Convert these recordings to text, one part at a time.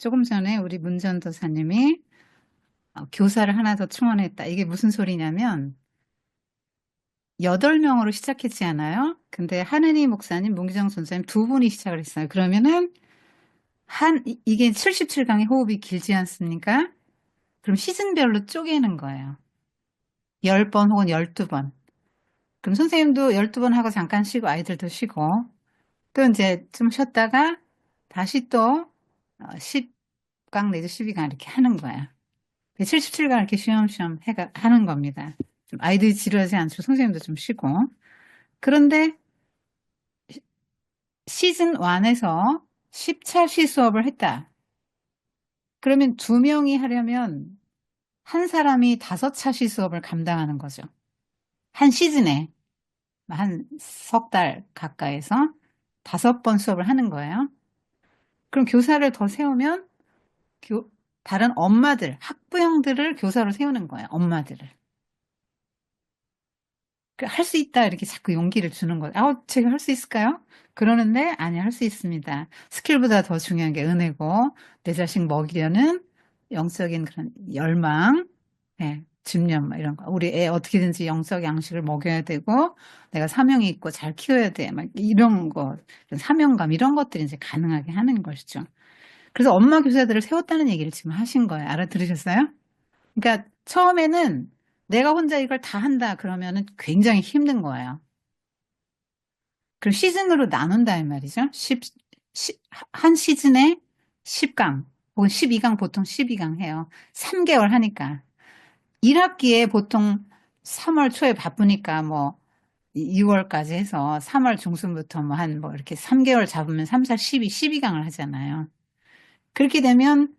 조금 전에 우리 문전도사님이 교사를 하나 더 충원했다. 이게 무슨 소리냐면 8명으로 시작했지 않아요? 근데 하느니 목사님, 문기정 전사님 두 분이 시작을 했어요. 그러면은 이게 77강의 호흡이 길지 않습니까? 그럼 시즌별로 쪼개는 거예요. 10번 혹은 12번. 그럼 선생님도 12번 하고 잠깐 쉬고 아이들도 쉬고 또 이제 좀 쉬었다가 다시 또 10강 내지 12강 이렇게 하는 거야. 77강 이렇게 쉬엄쉬엄 하는 겁니다. 좀 아이들이 지루하지 않죠. 선생님도 좀 쉬고. 그런데 시즌 1에서 10차시 수업을 했다. 그러면 2명이 하려면 한 사람이 5차시 수업을 감당하는 거죠. 한 시즌에 한 석 달 가까이서 5번 수업을 하는 거예요. 그럼 교사를 더 세우면 다른 엄마들, 학부형들을 교사로 세우는 거예요. 엄마들을. 할 수 있다 이렇게 자꾸 용기를 주는 거예요. 제가 할 수 있을까요? 그러는데 아니 할 수 있습니다. 스킬보다 더 중요한 게 은혜고 내 자식 먹이려는 영적인 그런 열망, 네, 집념 이런 거. 우리 애 어떻게든지 영적 양식을 먹여야 되고 내가 사명이 있고 잘 키워야 돼. 막 이런 거, 사명감 이런 것들이 이제 가능하게 하는 것이죠. 그래서 엄마 교사들을 세웠다는 얘기를 지금 하신 거예요. 알아들으셨어요? 그러니까 처음에는 내가 혼자 이걸 다 한다 그러면은 굉장히 힘든 거예요. 그럼 시즌으로 나눈다 이 말이죠. 한 시즌에 10강 혹은 12강 보통 12강 해요. 3개월 하니까. 1학기에 보통 3월 초에 바쁘니까 뭐 6월까지 해서 3월 중순부터 뭐 한 뭐 이렇게 3개월 잡으면 3, 4, 12, 12강을 하잖아요. 그렇게 되면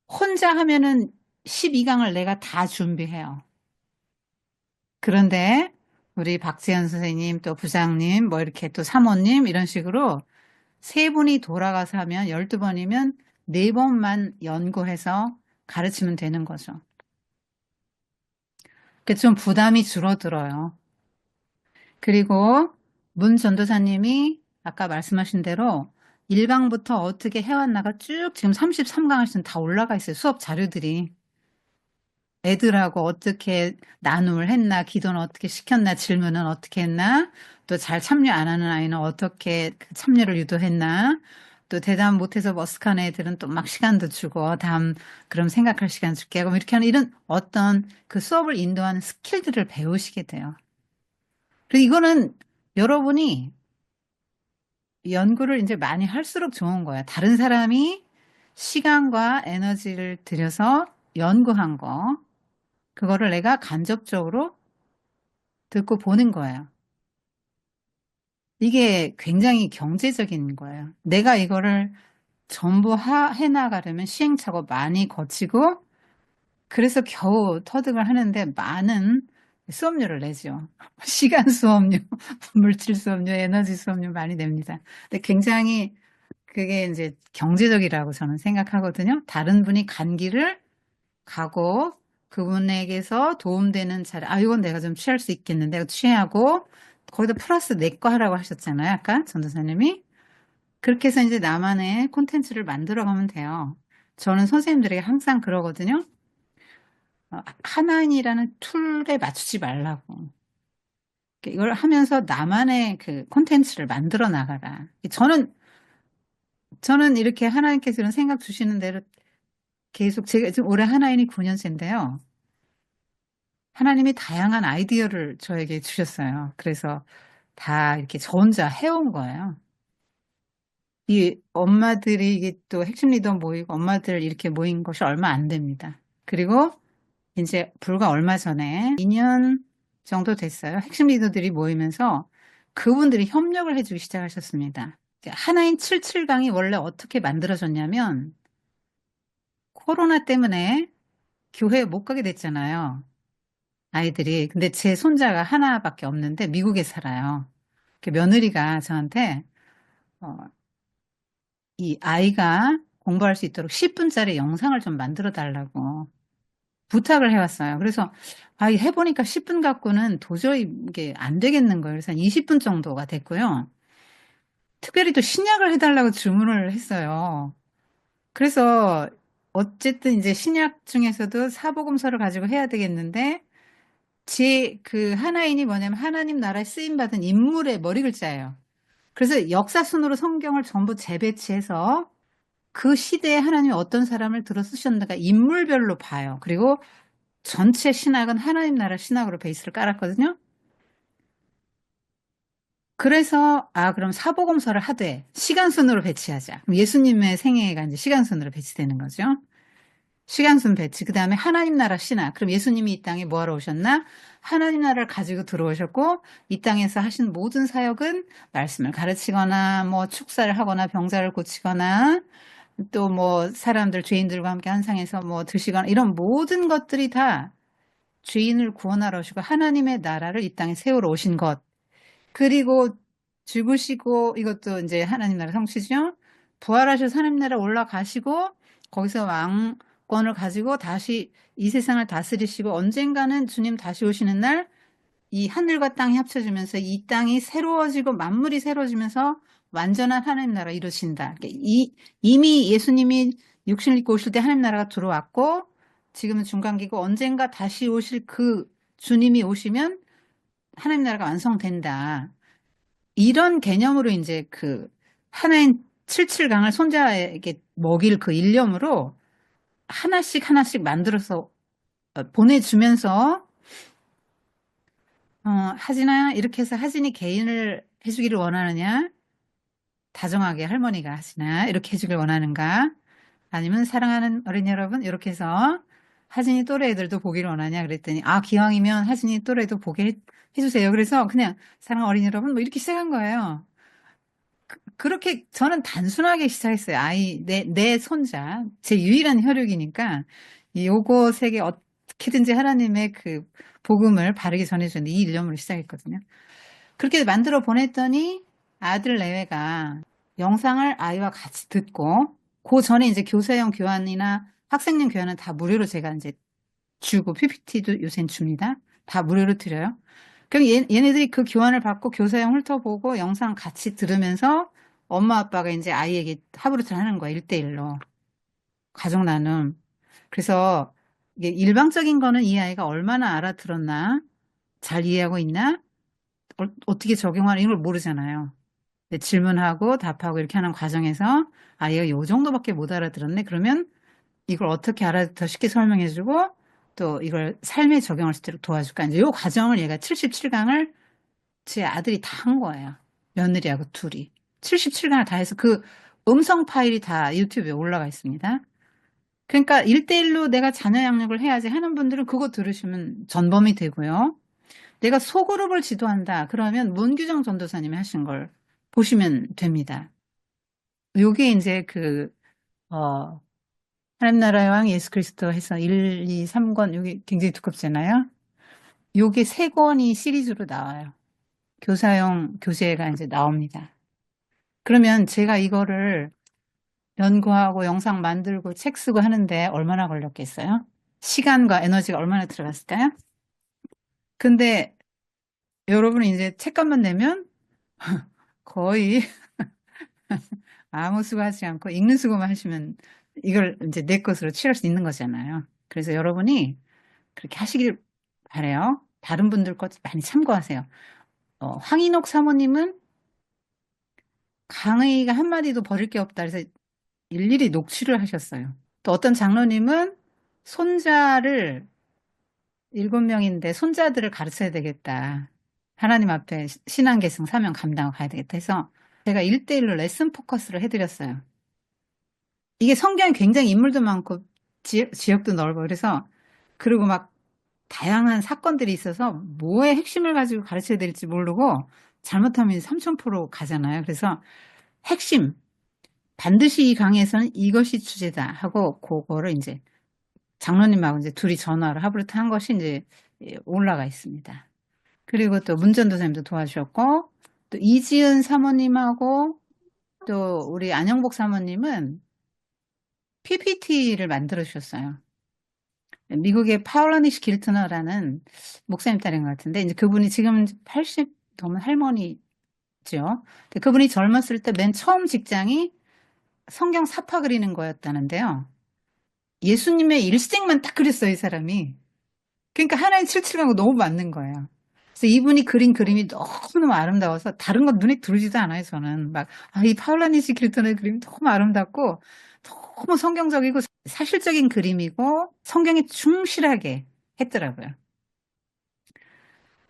혼자 하면은 12강을 내가 다 준비해요. 그런데 우리 박지현 선생님 또 부장님 뭐 이렇게 또 사모님 이런 식으로 세 분이 돌아가서 하면 12번이면 네 번만 연구해서 가르치면 되는 거죠. 그게 좀 부담이 줄어들어요. 그리고 문 전도사님이 아까 말씀하신 대로 1강부터 어떻게 해왔나가 쭉 지금 33강까지는 다 올라가 있어요. 수업 자료들이. 애들하고 어떻게 나눔을 했나, 기도는 어떻게 시켰나, 질문은 어떻게 했나, 또 잘 참여 안 하는 아이는 어떻게 참여를 유도했나, 또 대답 못해서 머쓱한 애들은 또 막 시간도 주고, 다음, 그럼 생각할 시간 줄게 하고, 이렇게 하는 이런 어떤 그 수업을 인도하는 스킬들을 배우시게 돼요. 그리고 이거는 여러분이 연구를 이제 많이 할수록 좋은 거예요. 다른 사람이 시간과 에너지를 들여서 연구한 거, 그거를 내가 간접적으로 듣고 보는 거예요. 이게 굉장히 경제적인 거예요. 내가 이거를 전부 해나가려면 시행착오 많이 거치고 그래서 겨우 터득을 하는데 많은 수업료를 내죠. 시간 수업료, 물질 수업료, 에너지 수업료 많이 냅니다. 근데 굉장히 그게 이제 경제적이라고 저는 생각하거든요. 다른 분이 간 길을 가고 그분에게서 도움되는 자료, 이건 내가 좀 취할 수 있겠는데, 내가 취하고 거기다 플러스 내 거 하라고 하셨잖아요. 아까 전도사님이. 그렇게 해서 이제 나만의 콘텐츠를 만들어가면 돼요. 저는 선생님들에게 항상 그러거든요. 하나인이라는 툴에 맞추지 말라고. 이걸 하면서 나만의 그 콘텐츠를 만들어 나가라. 저는 이렇게 하나님께서 이런 생각 주시는 대로 계속 제가 지금 올해 하나인이 9년째인데요. 하나님이 다양한 아이디어를 저에게 주셨어요. 그래서 다 이렇게 저 혼자 해온 거예요. 이 엄마들이 이게 또 핵심 리더 모이고 엄마들 이렇게 모인 것이 얼마 안 됩니다. 그리고 이제 불과 얼마 전에 2년 정도 됐어요. 핵심 리더들이 모이면서 그분들이 협력을 해주기 시작하셨습니다. 하나인 77강이 원래 어떻게 만들어졌냐면 코로나 때문에 교회에 못 가게 됐잖아요. 아이들이. 근데 제 손자가 하나밖에 없는데 미국에 살아요. 며느리가 저한테 어, 이 아이가 공부할 수 있도록 10분짜리 영상을 좀 만들어 달라고 부탁을 해왔어요. 그래서 해보니까 10분 갖고는 도저히 이게 안 되겠는 거예요. 그래서 한 20분 정도가 됐고요. 특별히 또 신약을 해달라고 주문을 했어요. 그래서 어쨌든 이제 신약 중에서도 사복음서를 가지고 해야 되겠는데 제 그 하나인이 뭐냐면 하나님 나라에 쓰임 받은 인물의 머리 글자예요. 그래서 역사순으로 성경을 전부 재배치해서 그 시대에 하나님이 어떤 사람을 들어 쓰셨는가 인물별로 봐요. 그리고 전체 신학은 하나님 나라 신학으로 베이스를 깔았거든요. 그래서 그럼 사복음서를 하되 시간순으로 배치하자. 그럼 예수님의 생애가 이제 시간순으로 배치되는 거죠. 시간순 배치. 그 다음에 하나님 나라 신학. 그럼 예수님이 이 땅에 뭐하러 오셨나? 하나님 나라를 가지고 들어오셨고 이 땅에서 하신 모든 사역은 말씀을 가르치거나 뭐 축사를 하거나 병자를 고치거나 또 뭐 사람들 죄인들과 함께 한 상에서 뭐 드시거나 이런 모든 것들이 다 죄인을 구원하러 오시고 하나님의 나라를 이 땅에 세우러 오신 것. 그리고 죽으시고 이것도 이제 하나님 나라 성취죠. 부활하셔서 하나님 나라 올라가시고 거기서 왕권을 가지고 다시 이 세상을 다스리시고 언젠가는 주님 다시 오시는 날 이 하늘과 땅이 합쳐지면서 이 땅이 새로워지고 만물이 새로워지면서 완전한 하나님 나라 이루신다. 이미 예수님이 육신을 입고 오실 때 하나님 나라가 들어왔고 지금은 중간기고 언젠가 다시 오실 그 주님이 오시면 하나님 나라가 완성된다. 이런 개념으로 이제 그 하나인 칠칠강을 손자에게 먹일 그 일념으로 하나씩 하나씩 만들어서 보내주면서 하진아 이렇게 해서 하진이 개인을 해주기를 원하느냐? 다정하게 할머니가 하시나 이렇게 해주길 원하는가? 아니면 사랑하는 어린이 여러분 이렇게 해서 하진이 또래 애들도 보기를 원하냐 그랬더니 기왕이면 하진이 또래도 보게 해주세요. 그래서 그냥 사랑하는 어린이 여러분 뭐 이렇게 시작한 거예요. 그렇게 저는 단순하게 시작했어요. 내 손자, 제 유일한 혈육이니까 요것에게 어떻게든지 하나님의 그 복음을 바르게 전해주는 이 일념으로 시작했거든요. 그렇게 만들어 보냈더니 아들 내외가 영상을 아이와 같이 듣고 그 전에 이제 교사용 교환이나 학생용 교환은 다 무료로 제가 이제 주고 PPT도 요새는 줍니다. 다 무료로 드려요. 그럼 얘네들이 그 교환을 받고 교사용 훑어보고 영상 같이 들으면서 엄마 아빠가 이제 아이에게 하부르트를 하는 거야. 1대1로. 가족 나눔. 그래서 이게 일방적인 거는 이 아이가 얼마나 알아들었나? 잘 이해하고 있나? 어떻게 적용하는 이걸 모르잖아요. 근데 질문하고 답하고 이렇게 하는 과정에서 얘가 요 정도밖에 못 알아들었네. 그러면 이걸 어떻게 더 쉽게 설명해주고 또 이걸 삶에 적용할 수 있도록 도와줄까? 이제 요 과정을 얘가 77강을 제 아들이 다 한 거예요. 며느리하고 둘이. 77강을 다 해서 그 음성 파일이 다 유튜브에 올라가 있습니다. 그러니까 1대1로 내가 자녀 양육을 해야지 하는 분들은 그거 들으시면 전범이 되고요. 내가 소그룹을 지도한다. 그러면 문규정 전도사님이 하신 걸 보시면 됩니다. 요게 이제 하나님 나라의 왕 예수 그리스도 해서 1, 2, 3권, 여기 굉장히 두껍잖아요. 요게 3권이 시리즈로 나와요. 교사용 교재가 이제 나옵니다. 그러면 제가 이거를 연구하고 영상 만들고 책 쓰고 하는데 얼마나 걸렸겠어요? 시간과 에너지가 얼마나 들어갔을까요? 근데 여러분이 이제 책값만 내면 거의 아무 수고하지 않고 읽는 수고만 하시면 이걸 이제 내 것으로 취할 수 있는 거잖아요. 그래서 여러분이 그렇게 하시길 바래요. 다른 분들 것 많이 참고하세요. 황인옥 사모님은 강의가 한마디도 버릴 게 없다. 그래서 일일이 녹취를 하셨어요. 또 어떤 장로님은 손자를 7명인데 손자들을 가르쳐야 되겠다. 하나님 앞에 신앙 계승 사명 감당하고 가야 되겠다 해서 제가 1대1로 레슨 포커스를 해드렸어요. 이게 성경이 굉장히 인물도 많고 지역도 넓어. 그래서 그리고 막 다양한 사건들이 있어서 뭐의 핵심을 가지고 가르쳐야 될지 모르고 잘못하면 3000% 가잖아요. 그래서 핵심 반드시 이 강의에서는 이것이 주제다 하고 그거를 이제 장로님하고 이제 둘이 전화를 하브르트 한 것이 이제 올라가 있습니다. 그리고 또 문전도 선생님도 도와주셨고 또 이지은 사모님하고 또 우리 안영복 사모님은 PPT를 만들어 주셨어요. 미국의 파울라니시 길트너라는 목사님 딸인 것 같은데 이제 그분이 지금 80 넘은 할머니죠. 근데 그분이 젊었을 때 맨 처음 직장이 성경 사파 그리는 거였다는데요. 예수님의 일생만 딱 그렸어요, 이 사람이. 그러니까 하나의 칠칠하고 너무 맞는 거예요. 그래서 이분이 그린 그림이 너무너무 아름다워서 다른 건 눈에 들어오지도 않아요, 저는. 막, 아, 이 파울라니시 길턴의 그림이 너무 아름답고 너무 성경적이고 사실적인 그림이고 성경에 충실하게 했더라고요.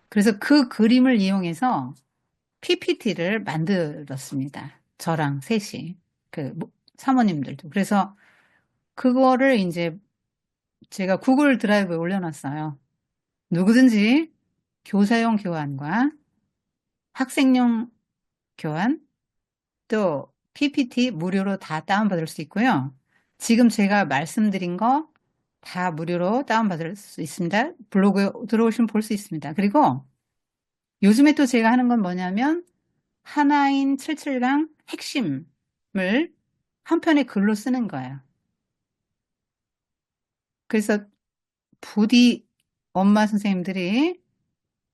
그래서 그 그림을 이용해서 PPT를 만들었습니다. 저랑 셋이. 사모님들도. 그래서 그거를 이제 제가 구글 드라이브에 올려놨어요. 누구든지 교사용 교환과 학생용 교환, 또 PPT 무료로 다 다운받을 수 있고요. 지금 제가 말씀드린 거 다 무료로 다운받을 수 있습니다. 블로그에 들어오시면 볼 수 있습니다. 그리고 요즘에 또 제가 하는 건 뭐냐면 하나인 77강 핵심을 한 편의 글로 쓰는 거예요. 그래서 부디 엄마 선생님들이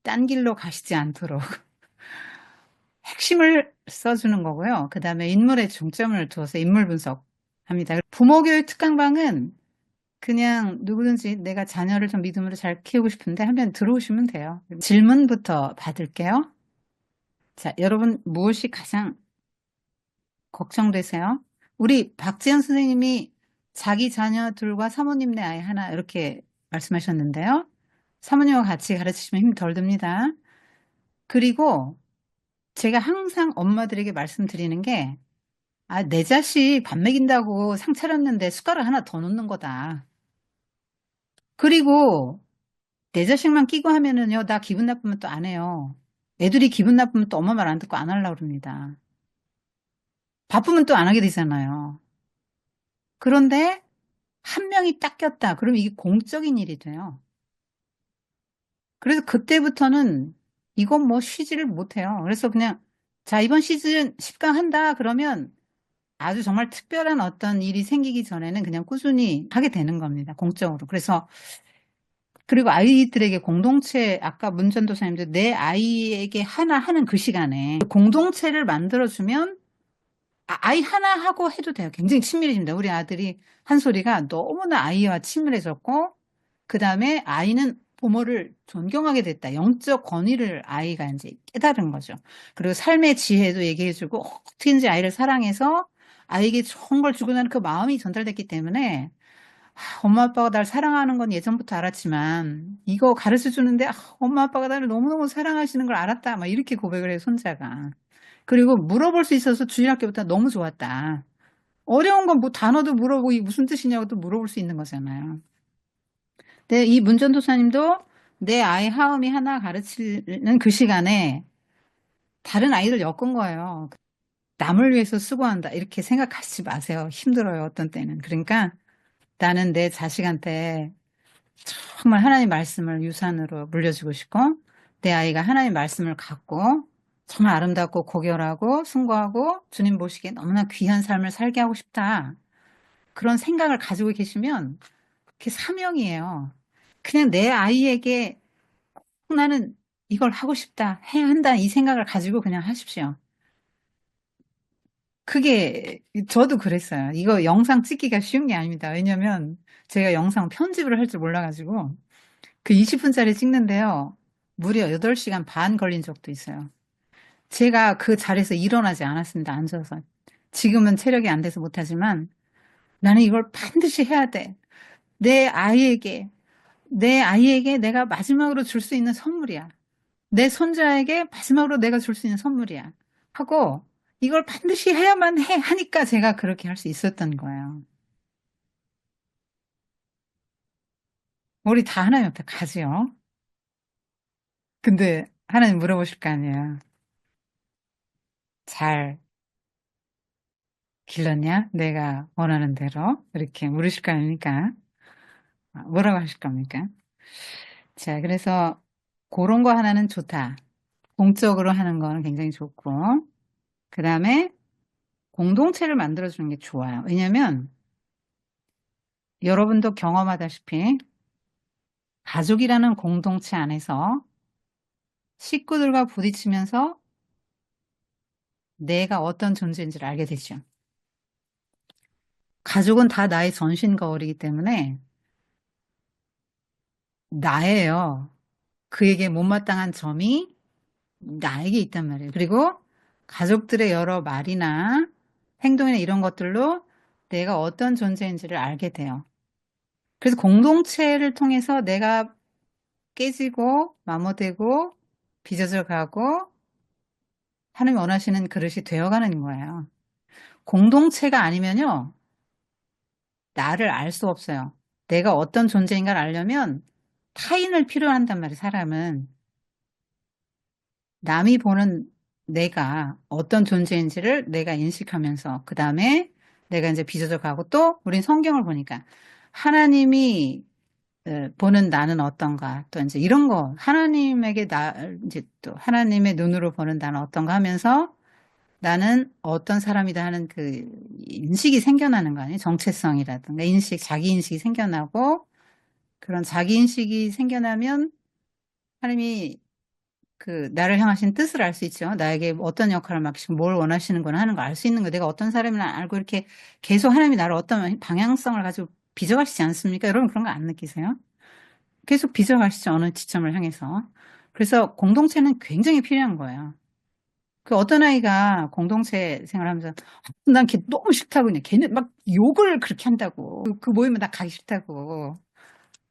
딴 길로 가시지 않도록 핵심을 써주는 거고요. 그 다음에 인물에 중점을 두어서 인물 분석합니다. 부모교육 특강방은 그냥 누구든지 내가 자녀를 좀 믿음으로 잘 키우고 싶은데 한번 들어오시면 돼요. 질문부터 받을게요. 자, 여러분 무엇이 가장 걱정되세요? 우리 박지현 선생님이 자기 자녀들과 사모님네 아이 하나 이렇게 말씀하셨는데요. 사모님과 같이 가르치시면 힘 덜 듭니다. 그리고 제가 항상 엄마들에게 말씀드리는 게, 아, 내 자식 밥 먹인다고 상 차렸는데 숟가락 하나 더 넣는 거다. 그리고 내 자식만 끼고 하면은요, 나 기분 나쁘면 또 안 해요. 애들이 기분 나쁘면 또 엄마 말 안 듣고 안 하려고 그럽니다. 바쁘면 또 안 하게 되잖아요. 그런데 한 명이 딱 꼈다. 그러면 이게 공적인 일이 돼요. 그래서 그때부터는 이건 뭐 쉬지를 못해요. 그래서 그냥 자, 이번 시즌 10강 한다. 그러면 아주 정말 특별한 어떤 일이 생기기 전에는 그냥 꾸준히 하게 되는 겁니다. 공적으로. 그래서 그리고 아이들에게 공동체, 아까 문전도사님도 내 아이에게 하나 하는 그 시간에 공동체를 만들어주면 아이 하나 하고 해도 돼요. 굉장히 친밀해집니다. 우리 아들이 한 소리가 너무나 아이와 친밀해졌고, 그 다음에 아이는 부모를 존경하게 됐다. 영적 권위를 아이가 이제 깨달은 거죠. 그리고 삶의 지혜도 얘기해주고, 어떻게든지 아이를 사랑해서 아이에게 좋은 걸 주고 나는 그 마음이 전달됐기 때문에, 엄마 아빠가 날 사랑하는 건 예전부터 알았지만, 이거 가르쳐 주는데, 엄마 아빠가 나를 너무너무 사랑하시는 걸 알았다. 막 이렇게 고백을 해요, 손자가. 그리고 물어볼 수 있어서 주일학교부터 너무 좋았다. 어려운 건 뭐 단어도 물어보고 이게 무슨 뜻이냐고도 물어볼 수 있는 거잖아요. 근데 이 문전도사님도 내 아이 하음이 하나 가르치는 그 시간에 다른 아이들 엮은 거예요. 남을 위해서 수고한다. 이렇게 생각하지 마세요. 힘들어요. 어떤 때는. 그러니까 나는 내 자식한테 정말 하나님 말씀을 유산으로 물려주고 싶고 내 아이가 하나님 말씀을 갖고 정말 아름답고 고결하고 숭고하고 주님 보시기에 너무나 귀한 삶을 살게 하고 싶다. 그런 생각을 가지고 계시면 그게 사명이에요. 그냥 내 아이에게 나는 이걸 하고 싶다, 해야 한다 이 생각을 가지고 그냥 하십시오. 그게 저도 그랬어요. 이거 영상 찍기가 쉬운 게 아닙니다. 왜냐면 제가 영상 편집을 할 줄 몰라가지고 그 20분짜리 찍는데요. 무려 8시간 반 걸린 적도 있어요. 제가 그 자리에서 일어나지 않았습니다. 앉아서. 지금은 체력이 안 돼서 못하지만 나는 이걸 반드시 해야 돼. 내 아이에게, 내 아이에게 내가 마지막으로 줄 수 있는 선물이야. 내 손자에게 마지막으로 내가 줄 수 있는 선물이야. 하고 이걸 반드시 해야만 해 하니까 제가 그렇게 할 수 있었던 거예요. 우리 다 하나님 앞에 가지요. 근데 하나님 물어보실 거 아니에요. 잘 길렀냐? 내가 원하는 대로 이렇게 물으실 거 아닙니까? 뭐라고 하실 겁니까? 자, 그래서 그런 거 하나는 좋다. 공적으로 하는 거는 굉장히 좋고 그 다음에 공동체를 만들어주는 게 좋아요. 왜냐면 여러분도 경험하다시피 가족이라는 공동체 안에서 식구들과 부딪히면서 내가 어떤 존재인지를 알게 되죠. 가족은 다 나의 전신 거울이기 때문에 나예요. 그에게 못마땅한 점이 나에게 있단 말이에요. 그리고 가족들의 여러 말이나 행동이나 이런 것들로 내가 어떤 존재인지를 알게 돼요. 그래서 공동체를 통해서 내가 깨지고 마모되고 빚어져 가고 하나님 원하시는 그릇이 되어가는 거예요. 공동체가 아니면요, 나를 알 수 없어요. 내가 어떤 존재인가를 알려면 타인을 필요로 한단 말이에요, 사람은. 남이 보는 내가 어떤 존재인지를 내가 인식하면서, 그 다음에 내가 이제 빚어져 가고 또 우린 성경을 보니까 하나님이 보는 나는 어떤가, 또 이제 이런 거, 하나님에게 이제 또 하나님의 눈으로 보는 나는 어떤가 하면서 나는 어떤 사람이다 하는 그 인식이 생겨나는 거 아니에요? 정체성이라든가 인식, 자기 인식이 생겨나고 그런 자기 인식이 생겨나면 하나님이 그 나를 향하신 뜻을 알 수 있죠. 나에게 어떤 역할을 맡기시고 뭘 원하시는구나 하는 걸 알 수 있는 거. 내가 어떤 사람이나 알고 이렇게 계속 하나님이 나를 어떤 방향성을 가지고 빚어가시지 않습니까? 여러분 그런 거 안 느끼세요? 계속 빚어가시죠. 어느 지점을 향해서. 그래서 공동체는 굉장히 필요한 거예요. 그 어떤 아이가 공동체 생활하면서 난 걔 너무 싫다고 그냥 걔는 막 욕을 그렇게 한다고 그 모임에 나 가기 싫다고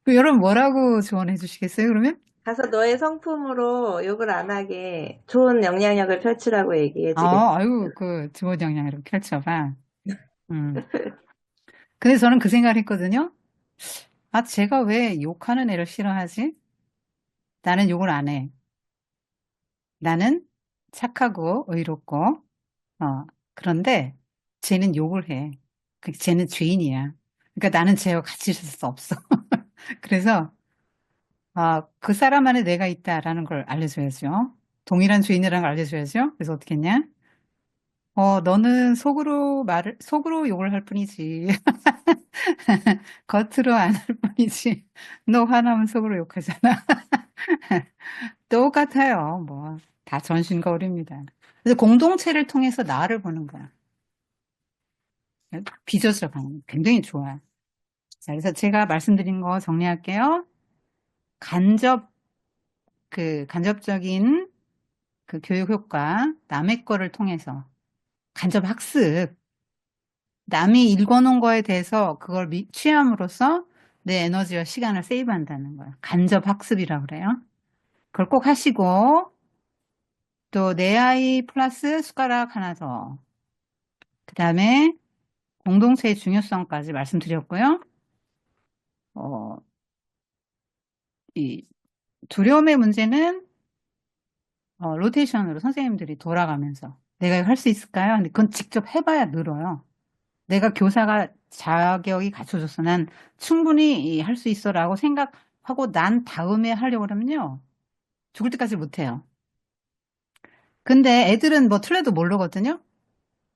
그 여러분 뭐라고 조언해 주시겠어요 그러면? 가서 너의 성품으로 욕을 안 하게 좋은 영향력을 펼치라고 얘기해 주겠어. 아유 그 좋은 영향으로 펼쳐봐. 음. 근데 저는 그 생각을 했거든요. 아 제가 왜 욕하는 애를 싫어하지? 나는 욕을 안 해. 나는 착하고 의롭고 그런데 쟤는 욕을 해. 쟤는 죄인이야. 그러니까 나는 쟤와 같이 있을 수 없어. 그래서 그 사람 안에 내가 있다라는 걸 알려줘야죠. 동일한 죄인이라는 걸 알려줘야죠. 그래서 어떻게 했냐? 너는 속으로 욕을 할 뿐이지. 겉으로 안 할 뿐이지. 너 화나면 속으로 욕하잖아. 똑같아요. 뭐, 다 전신거울입니다. 그래서 공동체를 통해서 나를 보는 거야. 빚어져 가는 거. 굉장히 좋아요. 자, 그래서 제가 말씀드린 거 정리할게요. 간접, 간접적인 그 교육 효과, 남의 거를 통해서 간접 학습, 남이 읽어놓은 거에 대해서 그걸 취함으로써 내 에너지와 시간을 세이브한다는 거예요. 간접 학습이라고 그래요. 그걸 꼭 하시고 또 내 아이 플러스 숟가락 하나 더. 그 다음에 공동체의 중요성까지 말씀드렸고요. 어, 이 두려움의 문제는 로테이션으로 선생님들이 돌아가면서 내가 이거 할 수 있을까요? 근데 그건 직접 해봐야 늘어요. 내가 교사가 자격이 갖춰졌어. 난 충분히 할 수 있어라고 생각하고 난 다음에 하려고 그러면요. 죽을 때까지 못해요. 근데 애들은 뭐 틀려도 모르거든요.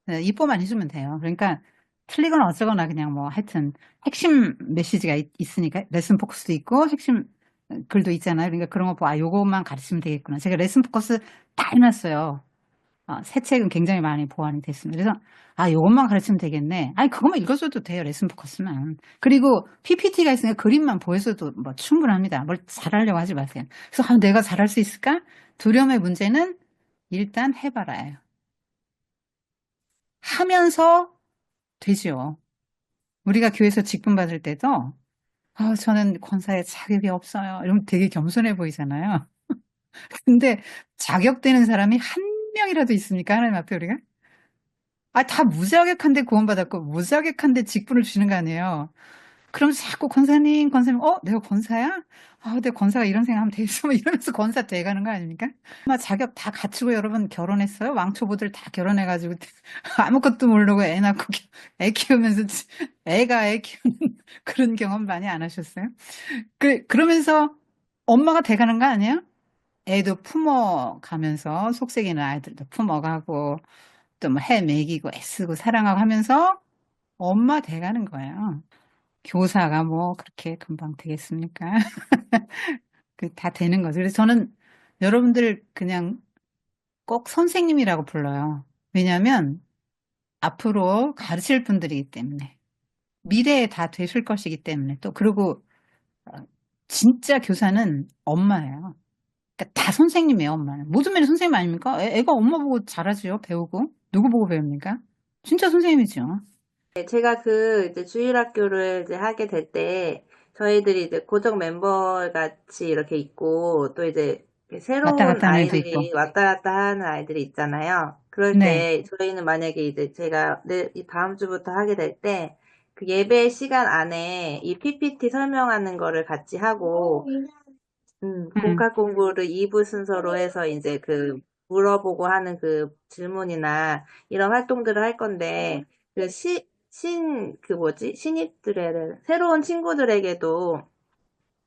네, 입법만 해주면 돼요. 그러니까 틀리거나 어쩌거나 그냥 뭐 하여튼 핵심 메시지가 있으니까 레슨 포커스도 있고 핵심 글도 있잖아요. 그러니까 그런 거 보고 요것만 가르치면 되겠구나. 제가 레슨 포커스 다 해놨어요. 새 책은 굉장히 많이 보완이 됐습니다. 그래서, 요것만 가르치면 되겠네. 아니, 그것만 읽어줘도 돼요. 레슨 포커스만. 그리고 PPT가 있으니까 그림만 보여줘도 뭐 충분합니다. 뭘 잘하려고 하지 마세요. 그래서, 내가 잘할 수 있을까? 두려움의 문제는 일단 해봐라예요. 하면서 되죠. 우리가 교회에서 직분 받을 때도, 저는 권사에 자격이 없어요. 이러면 되게 겸손해 보이잖아요. 근데 자격되는 사람이 한 명이라도 있습니까? 하나님 앞에 우리가? 다 무자격한데 구원받았고, 무자격한데 직분을 주시는 거 아니에요. 그러면서 자꾸 권사님, 내가 권사야? 내가 권사가 이런 생각하면 되겠어. 뭐 이러면서 권사 돼가는 거 아닙니까? 아마 자격 다 갖추고 여러분 결혼했어요? 왕초보들 다 결혼해가지고 아무것도 모르고 애 낳고 애 키우면서 애가 애 키우는 그런 경험 많이 안 하셨어요? 그러면서 엄마가 돼가는 거 아니에요? 애도 품어가면서 속색이는 아이들도 품어가고 또 뭐 해 먹이고 애쓰고 사랑하고 하면서 엄마 돼가는 거예요. 교사가 뭐 그렇게 금방 되겠습니까? 다 되는 거죠. 그래서 저는 여러분들 그냥 꼭 선생님이라고 불러요. 왜냐하면 앞으로 가르칠 분들이기 때문에. 미래에 다 되실 것이기 때문에 또 그리고 어, 진짜 교사는 엄마예요. 그러니까 다 선생님이에요, 엄마는. 모든 면에 선생님 아닙니까? 애가 엄마 보고 자라지요, 배우고. 누구 보고 배웁니까? 진짜 선생님이죠. 네, 제가 그 이제 주일학교를 이제 하게 될 때 저희들이 이제 고정 member 같이 이렇게 있고 또 이제 왔다 새로운 갔다 하는 애도 있고. 아이들이 왔다 갔다 하는 아이들이 있잖아요. 그럴 네. 때 저희는 만약에 이제 제가 이 다음 주부터 하게 될 때 그 예배 시간 안에 이 PPT 설명하는 거를 같이 하고 음. 복합 공부를 2부 순서로 해서 이제 그 물어보고 하는 그 질문이나 이런 활동들을 할 건데, 그 그 뭐지? 새로운 친구들에게도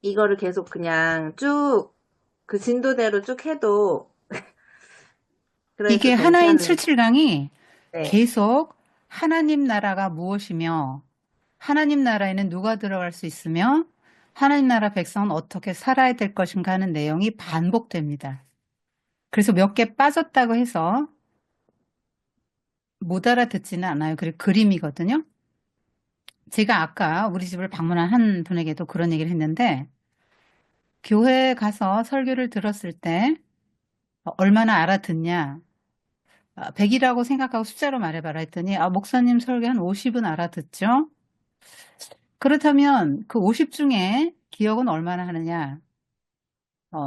이거를 계속 그냥 쭉 그 진도대로 쭉 해도 이게 그래서 하나인 괜찮은, 77강이 네. 계속 하나님 나라가 무엇이며 하나님 나라에는 누가 들어갈 수 있으며 하나님 나라 백성은 어떻게 살아야 될 것인가 하는 내용이 반복됩니다. 그래서 몇 개 빠졌다고 해서 못 알아듣지는 않아요. 그리고 그림이거든요. 제가 아까 우리 집을 방문한 한 분에게도 그런 얘기를 했는데 교회에 가서 설교를 들었을 때 얼마나 알아듣냐 100이라고 생각하고 숫자로 말해봐라 했더니 목사님 설교 한 50은 알아듣죠. 그렇다면 그 50 중에 기억은 얼마나 하느냐.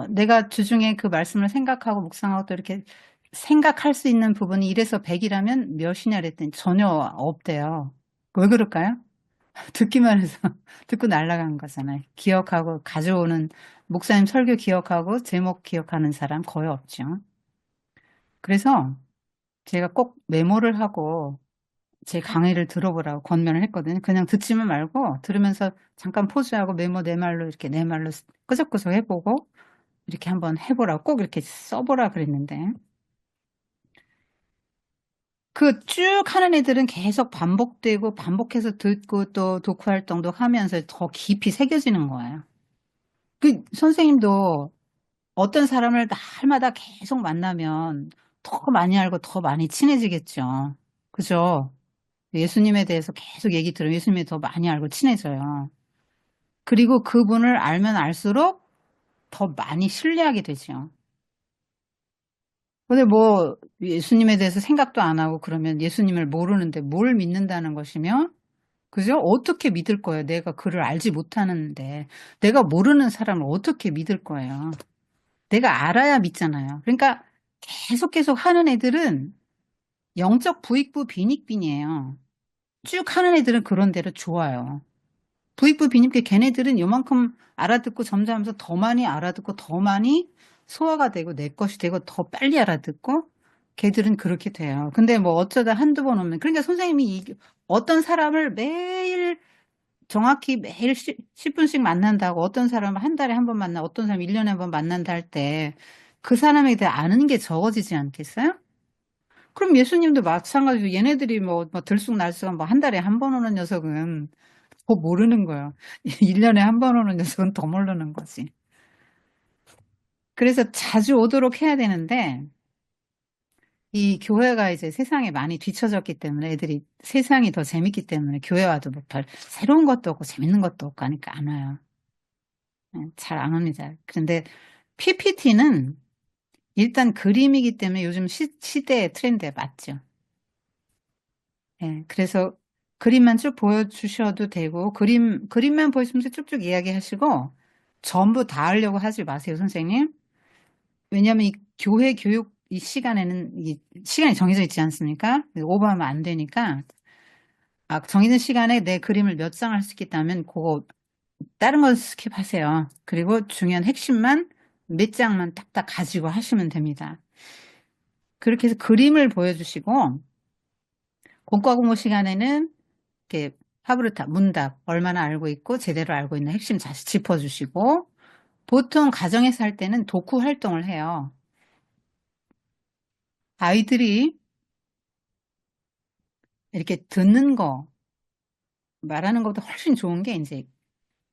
내가 주중에 그 말씀을 생각하고 묵상하고 또 이렇게 생각할 수 있는 부분이 이래서 100이라면 몇이냐 그랬더니 전혀 없대요. 왜 그럴까요? 듣기만 해서 듣고 날아간 거잖아요. 기억하고 가져오는 목사님 설교 기억하고 제목 기억하는 사람 거의 없죠. 그래서 제가 꼭 메모를 하고 제 강의를 들어보라고 권면을 했거든요. 그냥 듣지만 말고 들으면서 잠깐 포즈하고 메모 내 말로 이렇게 내 말로 끄적끄적 해보고 이렇게 한번 해보라고 꼭 이렇게 써보라 그랬는데 그 쭉 하는 애들은 계속 반복되고 반복해서 듣고 또 독후 활동도 하면서 더 깊이 새겨지는 거예요. 그 선생님도 어떤 사람을 날마다 계속 만나면 더 많이 알고 더 많이 친해지겠죠. 그죠? 예수님에 대해서 계속 얘기 들으면 예수님에 더 많이 알고 친해져요. 그리고 그분을 알면 알수록 더 많이 신뢰하게 되죠. 근데 뭐 예수님에 대해서 생각도 안 하고 그러면 예수님을 모르는데 뭘 믿는다는 것이며, 그죠? 어떻게 믿을 거예요? 내가 그를 알지 못하는데 내가 모르는 사람을 어떻게 믿을 거예요? 내가 알아야 믿잖아요. 그러니까 계속 하는 애들은 영적 부익부 빈익빈이에요. 쭉 하는 애들은 그런 대로 좋아요. 부익부 빈익빈 걔네들은 요만큼 알아듣고 점점하면서 더 많이 알아듣고 더 많이 소화가 되고 내 것이 되고 더 빨리 알아듣고 걔들은 그렇게 돼요. 근데 뭐 어쩌다 한두 번 오면 그러니까 선생님이 어떤 사람을 매일 정확히 매일 10분씩 만난다고 어떤 사람을 한 달에 한 번 만나 어떤 사람 1년에 한 번 만난다 할 때 그 사람에 대해 아는 게 적어지지 않겠어요? 그럼 예수님도 마찬가지로 얘네들이 뭐 들쑥날쑥한 뭐 한 달에 한 번 오는 녀석은 더 모르는 거예요. 1년에 한 번 오는 녀석은 더 모르는 거지. 그래서 자주 오도록 해야 되는데 이 교회가 이제 세상에 많이 뒤처졌기 때문에 애들이 세상이 더 재밌기 때문에 교회 와도 뭐 별 새로운 것도 없고 재밌는 것도 없고 하니까 안 와요. 잘 안 옵니다. 그런데 PPT는 일단 그림이기 때문에 요즘 시대의 트렌드에 맞죠. 그래서 그림만 쭉 보여주셔도 되고 그림만 보여주면서 쭉쭉 이야기하시고 전부 다 하려고 하지 마세요, 선생님. 왜냐하면 이 교회 교육 이 시간에는 이 시간이 정해져 있지 않습니까? 오버하면 안 되니까 정해진 시간에 내 그림을 몇 장 할 수 있겠다면 그거 다른 건 스킵하세요. 그리고 중요한 핵심만 몇 장만 딱딱 가지고 하시면 됩니다. 그렇게 해서 그림을 보여주시고 공과 공부 시간에는 이렇게 하브르타 문답 얼마나 알고 있고 제대로 알고 있는 핵심 다시 짚어주시고 보통 가정에서 할 때는 독후 활동을 해요. 아이들이 이렇게 듣는 거 말하는 것보다 훨씬 좋은 게 이제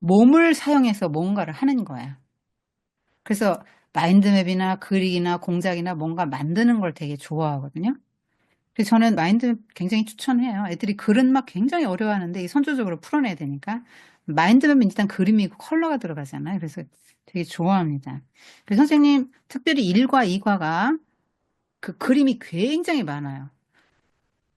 몸을 사용해서 뭔가를 하는 거야. 그래서 마인드맵이나 그리기나 공작이나 뭔가 만드는 걸 되게 좋아하거든요. 그래서 저는 마인드맵 굉장히 추천해요. 애들이 글은 막 굉장히 어려워하는데 이 선조적으로 풀어내야 되니까. 마인드맵은 일단 그림이고 컬러가 들어가잖아요. 그래서 되게 좋아합니다. 그래서 선생님 특별히 1과 2과가 그 그림이 굉장히 많아요.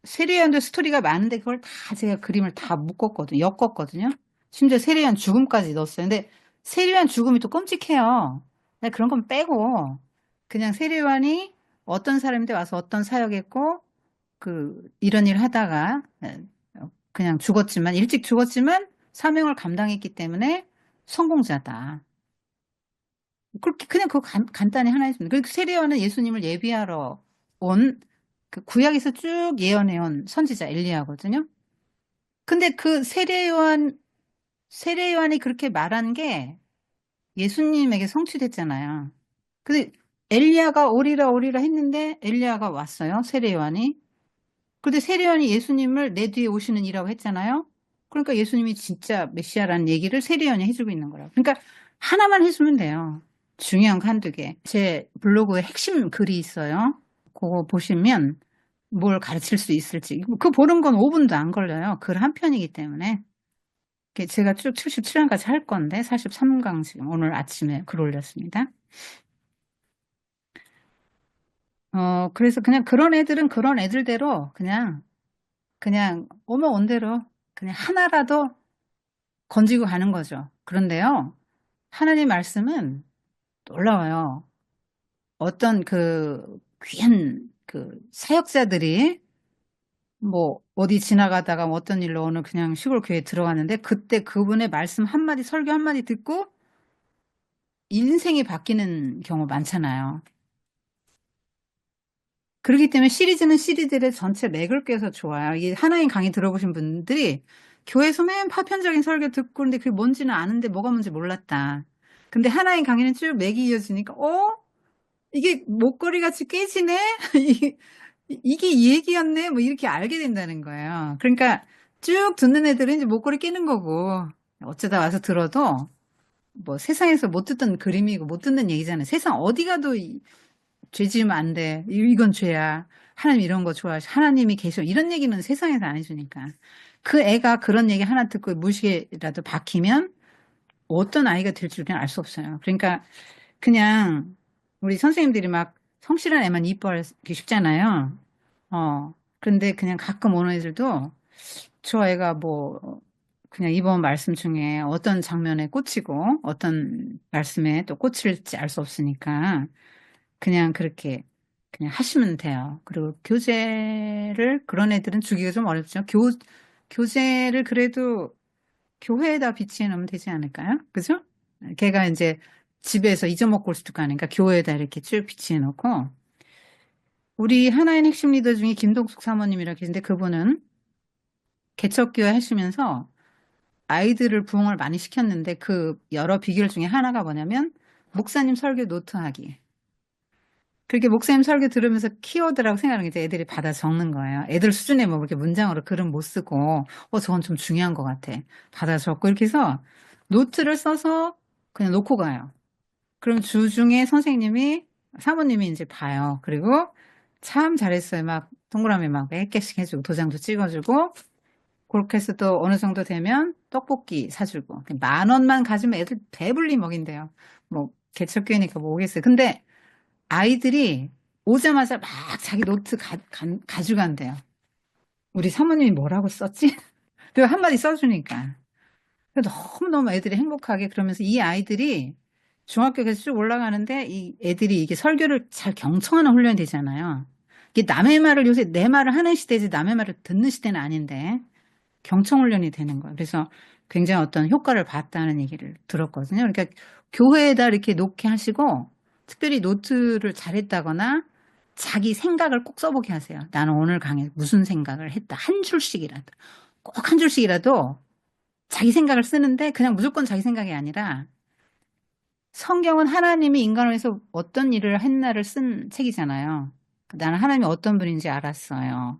세리안도 스토리가 많은데 그걸 다 제가 그림을 다 묶었거든요. 엮었거든요. 심지어 세리안 죽음까지 넣었어요. 근데 세리안 죽음이 또 끔찍해요. 근데 그런 건 빼고 그냥 세리안이 어떤 사람인데 와서 어떤 사역했고 이런 일 하다가 그냥 죽었지만 일찍 죽었지만 사명을 감당했기 때문에 성공자다. 그렇게 그냥 그거 간단히 하나 했습니다. 그리고 세례요한은 예수님을 예비하러 온 그 구약에서 쭉 예언해온 선지자 엘리야거든요. 근데 그 세례요한이 그렇게 말한 게 예수님에게 성취됐잖아요. 근데 엘리야가 오리라 오리라 했는데 엘리야가 왔어요. 세례요한이. 근데 세례요한이 예수님을 내 뒤에 오시는 이라고 했잖아요. 그러니까 예수님이 진짜 메시아라는 얘기를 세례요한이 해주고 있는 거라고. 그러니까 하나만 해주면 돼요. 중요한 거 한두 개. 제 블로그에 핵심 글이 있어요. 그거 보시면 뭘 가르칠 수 있을지. 그 보는 건 5분도 안 걸려요. 글 한 편이기 때문에. 제가 쭉 77강까지 할 건데 43강 지금 오늘 아침에 글 올렸습니다. 그래서 그냥 그런 애들은 그런 애들대로 그냥 오면 온 대로 그냥 하나라도 건지고 가는 거죠. 그런데요, 하나님 말씀은 놀라워요. 어떤 귀한 사역자들이 뭐 어디 지나가다가 뭐 어떤 일로 어느 그냥 시골 교회에 들어갔는데 그때 그분의 말씀 한마디 설교 한마디 듣고 인생이 바뀌는 경우 많잖아요. 그렇기 때문에 시리즈는 시리즈를 전체 맥을 꿰서 좋아요. 이 하나님 강의 들어보신 분들이 교회에서 맨 파편적인 설교 듣고 근데 그게 뭔지는 아는데 뭐가 뭔지 몰랐다. 근데 하나님 강의는 쭉 맥이 이어지니까 이게 목걸이 같이 깨지네? 이게 이 얘기였네? 뭐 이렇게 알게 된다는 거예요. 그러니까 쭉 듣는 애들은 이제 목걸이 깨는 거고 어쩌다 와서 들어도 뭐 세상에서 못 듣던 그림이고 못 듣는 얘기잖아요. 세상 어디 가도 죄 지으면 안 돼. 이건 죄야. 하나님 이런 거 좋아하시. 하나님이 계셔. 이런 얘기는 세상에서 안 해주니까. 그 애가 그런 얘기 하나 듣고 무식이라도 박히면 어떤 아이가 될 줄은 알 수 없어요. 그러니까 그냥 우리 선생님들이 막 성실한 애만 이뻐하기 쉽잖아요. 그런데 그냥 가끔 오는 애들도 저 애가 뭐 그냥 이번 말씀 중에 어떤 장면에 꽂히고 어떤 말씀에 또 꽂힐지 알 수 없으니까 그냥 그렇게 그냥 하시면 돼요. 그리고 교재를 그런 애들은 주기가 좀 어렵죠. 교재를 그래도 교회에다 비치해 놓으면 되지 않을까요? 그죠? 걔가 이제 집에서 잊어먹고 올 수도 있으니까 교회에다 이렇게 쭉 비치해 놓고 우리 하나인 핵심 리더 중에 김동숙 사모님이라 계신데 그분은 개척교회 하시면서 아이들을 부흥을 많이 시켰는데 그 여러 비결 중에 하나가 뭐냐면 목사님 설교 노트하기. 그렇게 목사님 설교 들으면서 키워드라고 생각하는 게 애들이 받아 적는 거예요. 애들 수준에 뭐 그렇게 문장으로 글은 못 쓰고, 저건 좀 중요한 것 같아. 받아 적고 이렇게 해서 노트를 써서 그냥 놓고 가요. 그럼 주중에 선생님이, 사모님이 이제 봐요. 그리고 참 잘했어요. 막 동그라미 막 몇 개씩 해주고 도장도 찍어주고, 그렇게 해서 또 어느 정도 되면 떡볶이 사주고, 10,000원만 가지면 애들 배불리 먹인대요. 뭐 개척교회니까 뭐 오겠어요. 근데 아이들이 오자마자 막 자기 노트 가져간대요. 우리 사모님이 뭐라고 썼지? 그리고 한마디 써주니까. 너무너무 애들이 행복하게 그러면서 이 아이들이 중학교 계속 쭉 올라가는데 이 애들이 이게 설교를 잘 경청하는 훈련이 되잖아요. 이게 남의 말을 요새 내 말을 하는 시대지 남의 말을 듣는 시대는 아닌데 경청 훈련이 되는 거예요. 그래서 굉장히 어떤 효과를 봤다는 얘기를 들었거든요. 그러니까 교회에다 이렇게 놓게 하시고 특별히 노트를 잘했다거나 자기 생각을 꼭 써보게 하세요. 나는 오늘 강의 무슨 생각을 했다. 한 줄씩이라도. 꼭 한 줄씩이라도 자기 생각을 쓰는데 그냥 무조건 자기 생각이 아니라 성경은 하나님이 인간을 위해서 어떤 일을 했나를 쓴 책이잖아요. 나는 하나님이 어떤 분인지 알았어요.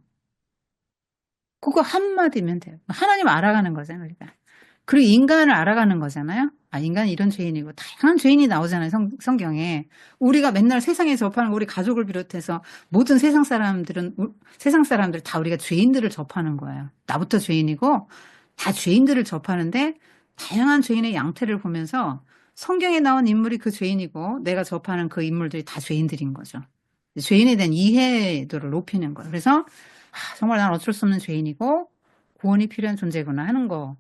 그거 한마디면 돼요. 하나님 알아가는 거잖아요. 그러니까. 그리고 인간을 알아가는 거잖아요. 아, 인간이 이런 죄인이고, 다양한 죄인이 나오잖아요, 성경에. 우리가 맨날 세상에 접하는 거, 우리 가족을 비롯해서 모든 세상 사람들 다 우리가 죄인들을 접하는 거예요. 나부터 죄인이고, 다 죄인들을 접하는데, 다양한 죄인의 양태를 보면서 성경에 나온 인물이 그 죄인이고, 내가 접하는 그 인물들이 다 죄인들인 거죠. 죄인에 대한 이해도를 높이는 거예요. 그래서, 아, 정말 난 어쩔 수 없는 죄인이고, 구원이 필요한 존재구나 하는 거.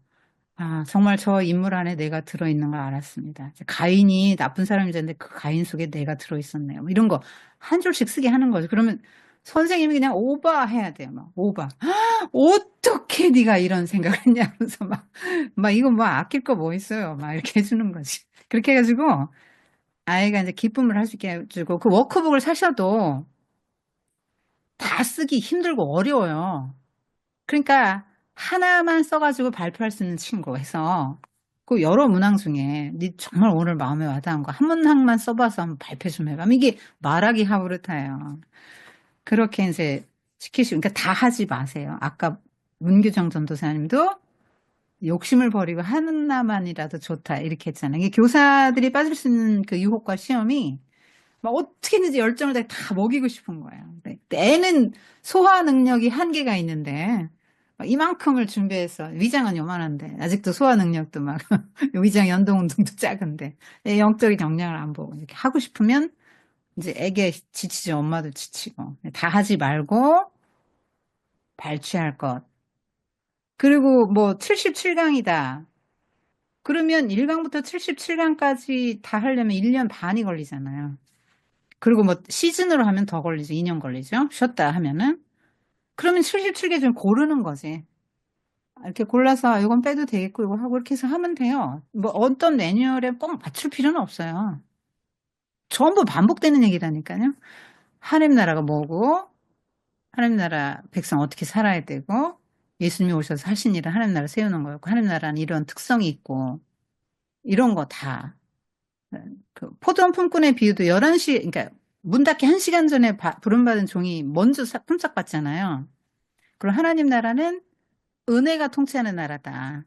아, 정말 저 인물 안에 내가 들어있는 걸 알았습니다. 가인이 나쁜 사람이었는데 그 가인 속에 내가 들어있었네요. 뭐 이런 거 한 줄씩 쓰게 하는 거죠. 그러면 선생님이 그냥 오바해야 돼요. 막 오바. 어떻게 네가 이런 생각을 했냐면서 막 이거 뭐 아낄 거 뭐 있어요. 막 이렇게 해주는 거지. 그렇게 해가지고 아이가 이제 기쁨을 할 수 있게 해주고 그 워크북을 사셔도 다 쓰기 힘들고 어려워요. 그러니까 하나만 써가지고 발표할 수 있는 친구 해서 그 여러 문항 중에 네 정말 오늘 마음에 와닿은 거 한 문항만 써봐서 한번 발표 좀 해봐. 이게 말하기 하부르타예요. 그렇게 이제 시키시고 그러니까 다 하지 마세요. 아까 문규정 전도사님도 욕심을 버리고 하나만이라도 좋다 이렇게 했잖아요. 이게 교사들이 빠질 수 있는 그 유혹과 시험이 막 어떻게든지 열정을 다 먹이고 싶은 거예요. 근데 애는 소화 능력이 한계가 있는데 막 이만큼을 준비해서 위장은 요만한데 아직도 소화 능력도 막 위장 연동 운동도 작은데 애 영적인 역량을 안 보고 이렇게 하고 싶으면 이제 애게 지치죠. 엄마도 지치고 다 하지 말고 발취할 것. 그리고 뭐 77강이다. 그러면 1강부터 77강까지 다 하려면 1년 반이 걸리잖아요. 그리고 뭐 시즌으로 하면 더 걸리죠. 2년 걸리죠. 쉬었다 하면은. 그러면 77개 좀 고르는 거지. 이렇게 골라서 이건 빼도 되겠고 이거 하고 이렇게 해서 하면 돼요. 뭐 어떤 매뉴얼에 꼭 맞출 필요는 없어요. 전부 반복되는 얘기라니까요. 하나님 나라가 뭐고 하나님 나라 백성 어떻게 살아야 되고 예수님이 오셔서 하신 일은 하나님 나라 세우는 거였고 하나님 나라는 이런 특성이 있고 이런 거 다. 그 포도원 품꾼의 비유도 11시 그러니까 문 닫기 1시간 전에 부름받은 종이 먼저 품삯받잖아요. 그리고 하나님 나라는 은혜가 통치하는 나라다.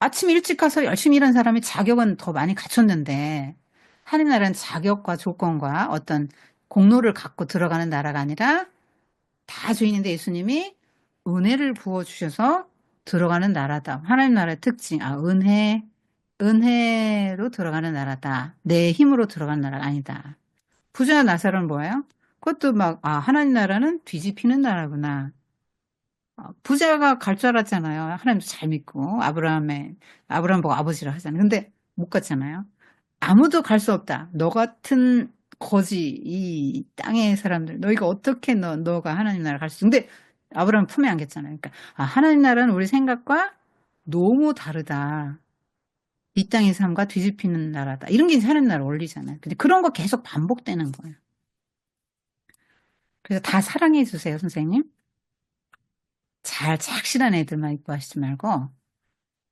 아침 일찍 가서 열심히 일한 사람이 자격은 더 많이 갖췄는데 하나님 나라는 자격과 조건과 어떤 공로를 갖고 들어가는 나라가 아니라 다 주인인데 예수님이 은혜를 부어주셔서 들어가는 나라다. 하나님 나라의 특징. 아, 은혜로 들어가는 나라다. 내 힘으로 들어가는 나라가 아니다. 부자 나사로는 뭐예요? 그것도 막, 아, 하나님 나라는 뒤집히는 나라구나. 부자가 갈 줄 알았잖아요. 하나님도 잘 믿고, 아브라함 보고 아버지라 하잖아요. 근데 못 갔잖아요. 아무도 갈 수 없다. 너 같은 거지, 이 땅의 사람들. 너희가 어떻게 너가 하나님 나라 갈 수, 근데 아브라함 품에 안겼잖아요. 그러니까, 아, 하나님 나라는 우리 생각과 너무 다르다. 이 땅의 삶과 뒤집히는 나라다. 이런 게 이제 하나님 나라 원리잖아요. 근데 그런 거 계속 반복되는 거예요. 그래서 다 사랑해 주세요, 선생님. 착실한 애들만 입고 하시지 말고,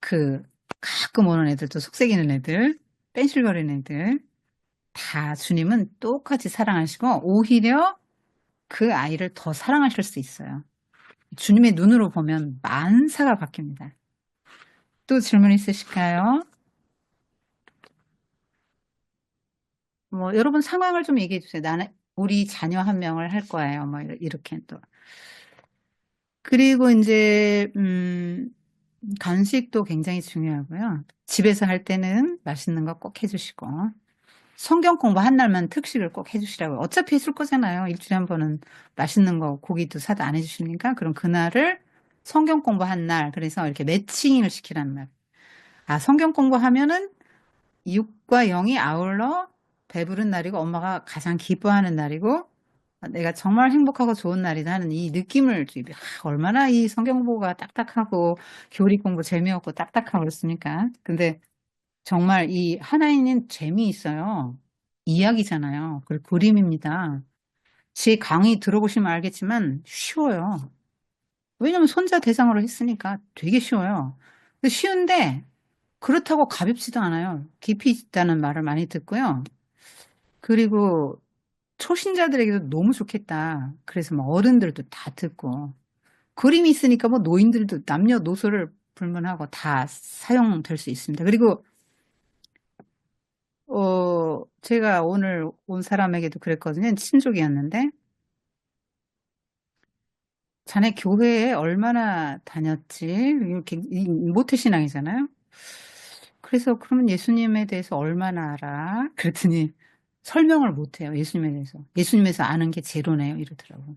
그, 가끔 오는 애들도 속색이는 애들, 뺀실거리는 애들, 다 주님은 똑같이 사랑하시고, 오히려 그 아이를 더 사랑하실 수 있어요. 주님의 눈으로 보면 만사가 바뀝니다. 또 질문 있으실까요? 뭐, 여러분 상황을 좀 얘기해 주세요. 나는, 우리 자녀 한 명을 할 거예요. 뭐, 이렇게 또. 그리고 이제, 간식도 굉장히 중요하고요. 집에서 할 때는 맛있는 거 꼭 해주시고, 성경 공부 한 날만 특식을 꼭 해주시라고요. 어차피 했을 거잖아요. 일주일에 한 번은 맛있는 거, 고기도 사다 안 해주십니까? 그럼 그날을 성경 공부 한 날, 그래서 이렇게 매칭을 시키라는 말. 아, 성경 공부하면은 6과 0이 아울러 배부른 날이고 엄마가 가장 기뻐하는 날이고 내가 정말 행복하고 좋은 날이다 하는 이 느낌을 얼마나 이 성경 공부가 딱딱하고 교리 공부 재미없고 딱딱하고 그렇습니까? 근데 정말 이 하나님은 재미있어요. 이야기잖아요. 그리고 그림입니다. 제 강의 들어보시면 알겠지만 쉬워요. 왜냐면 손자 대상으로 했으니까 되게 쉬워요. 근데 쉬운데 그렇다고 가볍지도 않아요. 깊이 있다는 말을 많이 듣고요. 그리고 초신자들에게도 너무 좋겠다. 그래서 뭐 어른들도 다 듣고 그림이 있으니까 뭐 노인들도 남녀노소를 불문하고 다 사용될 수 있습니다. 그리고 제가 오늘 온 사람에게도 그랬거든요. 친족이었는데 자네 교회에 얼마나 다녔지? 이렇게 모태신앙이잖아요. 그래서 그러면 예수님에 대해서 얼마나 알아? 그랬더니 설명을 못해요. 예수님에 대해서. 예수님에서 아는 게 제로네요. 이러더라고.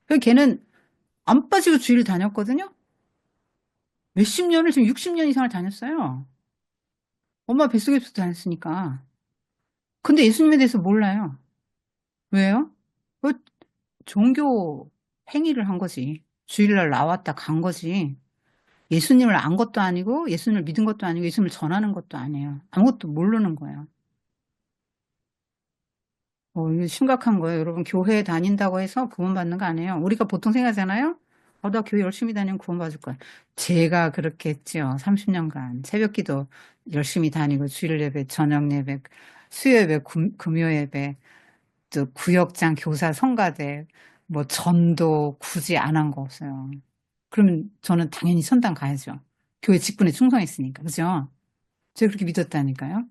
그 걔는 안 빠지고 주일 다녔거든요. 몇십 년을 지금 60년 이상을 다녔어요. 엄마 뱃속에서 다녔으니까. 근데 예수님에 대해서 몰라요. 왜요? 그 종교 행위를 한 거지. 주일날 나왔다 간 거지. 예수님을 안 것도 아니고 예수님을 믿은 것도 아니고 예수님을 전하는 것도 아니에요. 아무것도 모르는 거예요. 이거 심각한 거예요. 여러분, 교회에 다닌다고 해서 구원받는 거 아니에요. 우리가 보통 생각하잖아요. 나 교회 열심히 다니면 구원받을 거야. 제가 그렇게 했죠. 30년간. 새벽기도 열심히 다니고, 주일 예배, 저녁 예배, 수요 예배, 금요 예배, 또 구역장, 교사, 성가대, 뭐 전도 굳이 안 한 거 없어요. 그러면 저는 당연히 선당 가야죠. 교회 직분에 충성했으니까. 그죠? 제가 그렇게 믿었다니까요.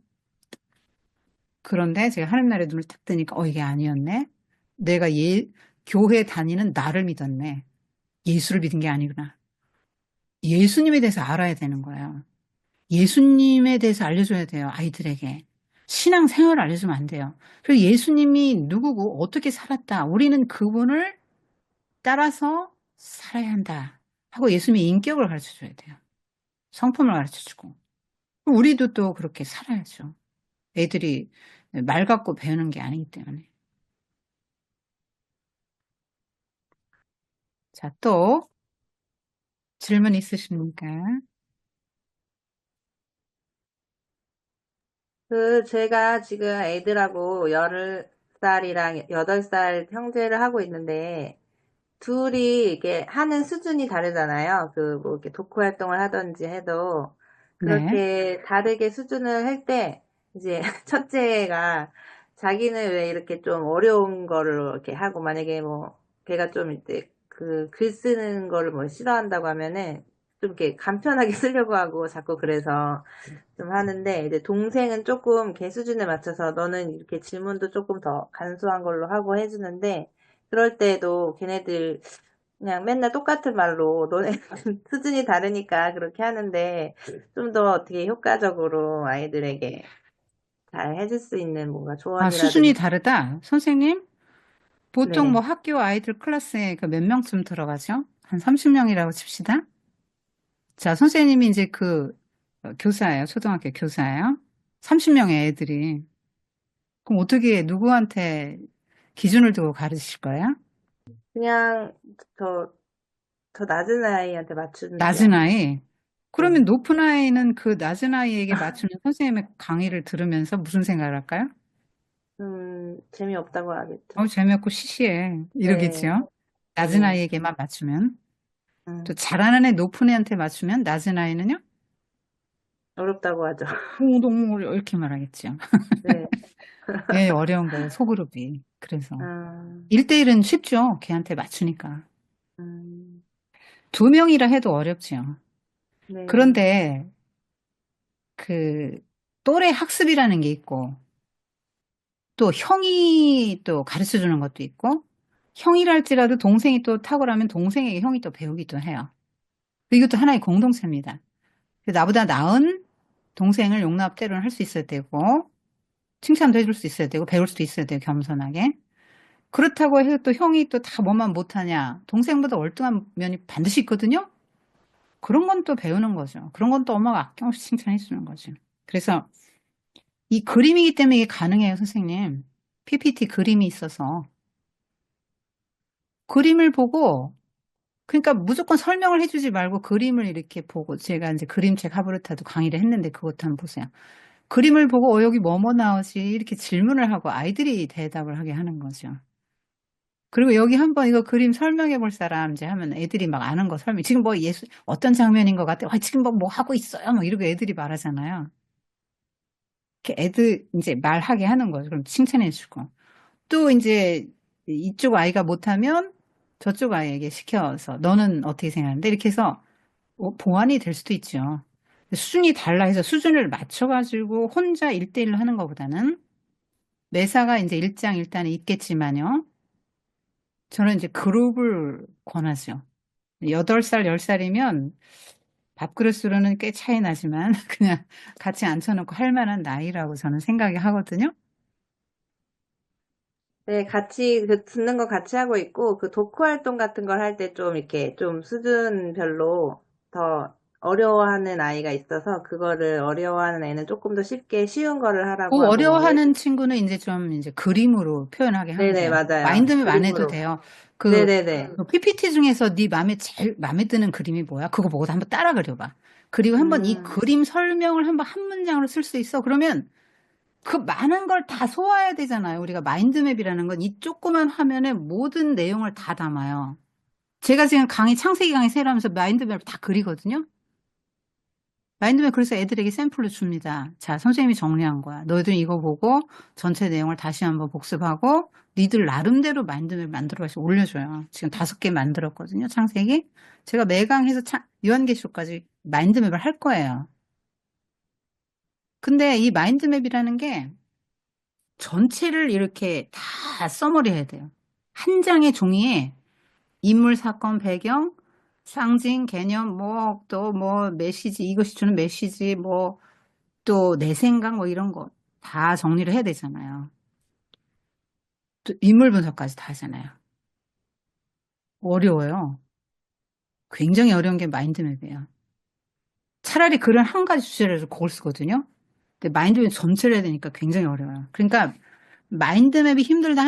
그런데 제가 하늘날에 눈을 딱 뜨니까 이게 아니었네. 내가 교회 다니는 나를 믿었네. 예수를 믿은 게 아니구나. 예수님에 대해서 알아야 되는 거예요. 예수님에 대해서 알려줘야 돼요. 아이들에게. 신앙 생활을 알려주면 안 돼요. 그리고 예수님이 누구고 어떻게 살았다. 우리는 그분을 따라서 살아야 한다. 하고 예수님의 인격을 가르쳐줘야 돼요. 성품을 가르쳐주고. 우리도 또 그렇게 살아야죠. 애들이 말 갖고 배우는 게 아니기 때문에. 자, 또 질문 있으십니까? 제가 지금 애들하고 10살이랑 8살 형제를 하고 있는데, 둘이 이게 하는 수준이 다르잖아요. 뭐 이렇게 독후 활동을 하든지 해도. 네. 그렇게 다르게 수준을 할 때, 이제 첫째가 자기는 왜 이렇게 좀 어려운 거를 이렇게 하고, 만약에 뭐, 걔가 좀 이제 글 쓰는 거를 뭐 싫어한다고 하면은, 좀 이렇게 간편하게 쓰려고 하고 자꾸 그래서 좀 하는데, 이제 동생은 조금 걔 수준에 맞춰서 너는 이렇게 질문도 조금 더 간소한 걸로 하고 해주는데, 그럴 때도 걔네들 그냥 맨날 똑같은 말로 너네 수준이 다르니까 그렇게 하는데, 좀 더 어떻게 효과적으로 아이들에게 잘 해줄 수 있는 뭔가 아, 수준이 조언이라든지. 다르다. 선생님, 보통 뭐 네. 학교 아이들 클래스에 그 몇 명쯤 들어가죠? 한 30명이라고 칩시다. 자, 선생님이 이제 교사예요. 초등학교 교사예요. 30명의 애들이. 그럼 어떻게 누구한테 기준을 두고 가르치실 거예요? 그냥 더 낮은 아이한테 맞추는 게 낮은 아닐까. 아이. 그러면 네. 높은 아이는 그 낮은 아이에게 맞추는 선생님의 강의를 들으면서 무슨 생각을 할까요? 재미없다고 하겠죠. 재미없고 시시해. 네. 이러겠죠? 낮은 네. 아이에게만 맞추면. 또 음, 잘하는 애 높은 애한테 맞추면 낮은 아이는요? 어렵다고 하죠. 너무 어려워. 이렇게 말하겠죠. 네. 예, 어려운 거예요. 소그룹이. 그래서. 음, 1대1은 쉽죠. 걔한테 맞추니까. 음, 두 명이라 해도 어렵죠. 네. 그런데 그 또래 학습이라는 게 있고 또 형이 또 가르쳐 주는 것도 있고 형이랄지라도 동생이 또 탁월하면 동생에게 형이 또 배우기도 해요. 이것도 하나의 공동체입니다. 나보다 나은 동생을 용납 때로는 할 수 있어야 되고 칭찬도 해줄 수 있어야 되고 배울 수도 있어야 돼요. 겸손하게. 그렇다고 해서 또 형이 또 다 뭐만 못하냐. 동생보다 월등한 면이 반드시 있거든요. 그런 건 또 배우는 거죠. 그런 건 또 엄마가 아낌없이 칭찬해 주는 거죠. 그래서 이 그림이기 때문에 이게 가능해요, 선생님. PPT 그림이 있어서. 그림을 보고, 그러니까 무조건 설명을 해주지 말고 그림을 이렇게 보고, 제가 이제 그림책 하브르타도 강의를 했는데 그것도 한번 보세요. 그림을 보고, 여기 뭐뭐 나오지? 이렇게 질문을 하고 아이들이 대답을 하게 하는 거죠. 그리고 여기 한번 이거 그림 설명해 볼 사람 이제 하면 애들이 막 아는 거 설명. 지금 뭐 어떤 장면인 것 같아? 지금 뭐 하고 있어요? 뭐 이러고 애들이 말하잖아요. 이렇게 애들 이제 말하게 하는 거죠. 그럼 칭찬해 주고. 또 이제 이쪽 아이가 못하면 저쪽 아이에게 시켜서 너는 어떻게 생각하는데? 이렇게 해서 보완이 될 수도 있죠. 수준이 달라 해서 수준을 맞춰가지고 혼자 1대1로 하는 것보다는 매사가 이제 일장일단이 있겠지만요. 저는 이제 그룹을 권하죠. 8살, 10살이면 밥그릇으로는 꽤 차이 나지만 그냥 같이 앉혀놓고 할 만한 나이라고 저는 생각이 하거든요. 네, 같이 그 듣는 거 같이 하고 있고 그 독후 활동 같은 걸 할 때 좀 이렇게 좀 수준별로 더 어려워하는 아이가 있어서 그거를 어려워하는 애는 조금 더 쉽게 쉬운 거를 그 하라고 하고 뭐 어려워하는 친구는 이제 좀 이제 그림으로 표현하게 하면 네네 돼요. 맞아요. 마인드맵 안 해도 그림으로 돼요. 그 네네네. PPT 중에서 네 마음에 제일 마음에 드는 그림이 뭐야? 그거 보고 한번 따라 그려봐. 그리고 한번 이 음, 그림 설명을 한번 한 문장으로 쓸 수 있어. 그러면 그 많은 걸 다 소화해야 되잖아요. 우리가 마인드맵이라는 건 이 조그만 화면에 모든 내용을 다 담아요. 제가 지금 창세기 강의 세로 하면서 마인드맵을 다 그리거든요. 마인드맵 그래서 애들에게 샘플로 줍니다. 자, 선생님이 정리한 거야. 너희들 이거 보고 전체 내용을 다시 한번 복습하고 니들 나름대로 마인드맵 만들어서 올려줘요. 지금 5개 만들었거든요. 창세기. 제가 매강해서 요한계시록까지 마인드맵을 할 거예요. 근데 이 마인드맵이라는 게 전체를 이렇게 다 써머리 해야 돼요. 한 장의 종이에 인물, 사건, 배경, 상징, 개념, 뭐, 또 뭐, 메시지, 이것이 주는 메시지, 뭐, 또 내 생각, 뭐 이런 거 다 정리를 해야 되잖아요. 또 인물 분석까지 다 하잖아요. 어려워요. 굉장히 어려운 게 마인드맵이에요. 차라리 그런 한 가지 주제를 그걸 쓰거든요. 근데 마인드맵 전체를 해야 되니까 굉장히 어려워요. 그러니까 마인드맵이 힘들다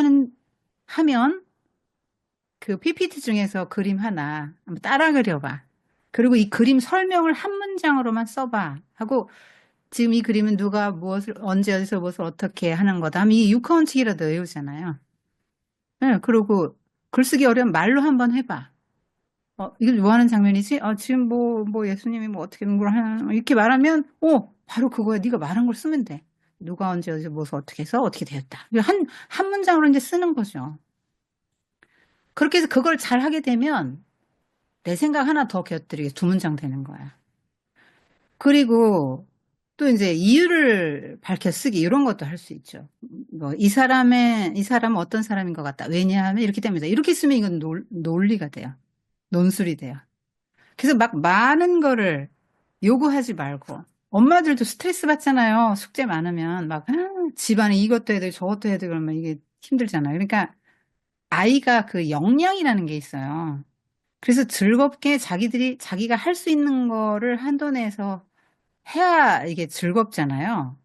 하면 그 PPT 중에서 그림 하나 한번 따라 그려봐. 그리고 이 그림 설명을 한 문장으로만 써봐. 하고 지금 이 그림은 누가 무엇을 언제 어디서 무엇을 어떻게 하는 거다 하면 이 육하원칙이라도 외우잖아요. 네, 그리고 글쓰기 어려운 말로 한번 해봐. 이걸 뭐 하는 장면이지? 지금 뭐 예수님이 뭐 어떻게 누구를 하나 이렇게 말하면 바로 그거야. 네가 말한 걸 쓰면 돼. 누가 언제 어디서 무엇을 어떻게 해서 어떻게 되었다. 한 문장으로 이제 쓰는 거죠. 그렇게 해서 그걸 잘 하게 되면 내 생각 하나 더 곁들이게 2문장 되는 거야. 그리고 또 이제 이유를 밝혀 쓰기 이런 것도 할 수 있죠. 뭐 이 사람은 어떤 사람인 것 같다. 왜냐하면 이렇게 됩니다. 이렇게 쓰면 이건 논리가 돼요. 논술이 돼요. 그래서 막 많은 거를 요구하지 말고 엄마들도 스트레스 받잖아요. 숙제 많으면 막 집안에 이것도 해야 되고 저것도 해야 되고 그러면 이게 힘들잖아요. 그러니까 아이가 그 역량이라는 게 있어요. 그래서 즐겁게 자기가 할 수 있는 거를 한돈에서 해야 이게 즐겁잖아요.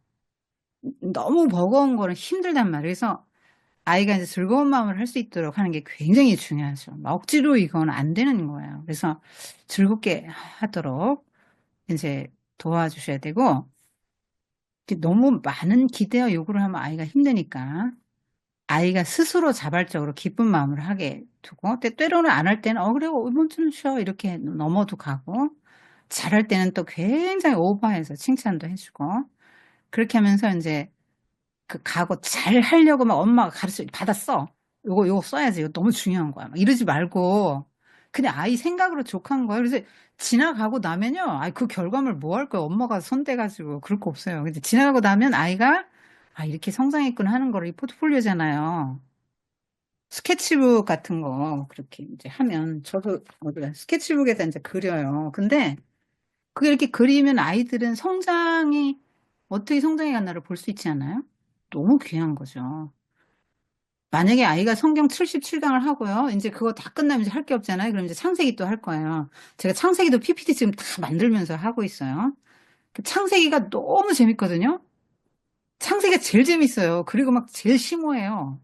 너무 버거운 거는 힘들단 말이에요. 그래서 아이가 이제 즐거운 마음을 할 수 있도록 하는 게 굉장히 중요하죠. 막 억지로 이건 안 되는 거예요. 그래서 즐겁게 하도록 이제 도와주셔야 되고, 너무 많은 기대와 요구를 하면 아이가 힘드니까, 아이가 스스로 자발적으로 기쁜 마음을 하게 두고, 때로는 안 할 때는, 그래, 이번 주는 쉬어. 이렇게 넘어도 가고, 잘할 때는 또 굉장히 오버해서 칭찬도 해주고, 그렇게 하면서 이제 그 가고 잘 하려고 막 엄마가 가르쳐 받았어. 요거 써야지. 이거 너무 중요한 거야. 막 이러지 말고 그냥 아이 생각으로 족한 거예요. 그래서 지나가고 나면요. 그 결과물 뭐 할 거야. 엄마가 손대가지고 그럴 거 없어요. 근데 지나가고 나면 아이가 이렇게 성장했구나 하는 거를 이 포트폴리오잖아요. 스케치북 같은 거 그렇게 이제 하면 저도 어디가 스케치북에다 이제 그려요. 근데 그게 이렇게 그리면 아이들은 어떻게 성장해 갔나를 볼 수 있지 않아요? 너무 귀한 거죠. 만약에 아이가 성경 77강을 하고요. 이제 그거 다 끝나면 이제 할 게 없잖아요. 그럼 이제 창세기 또 할 거예요. 제가 창세기도 PPT 지금 다 만들면서 하고 있어요. 그 창세기가 너무 재밌거든요. 창세기가 제일 재밌어요. 그리고 막 제일 심오해요.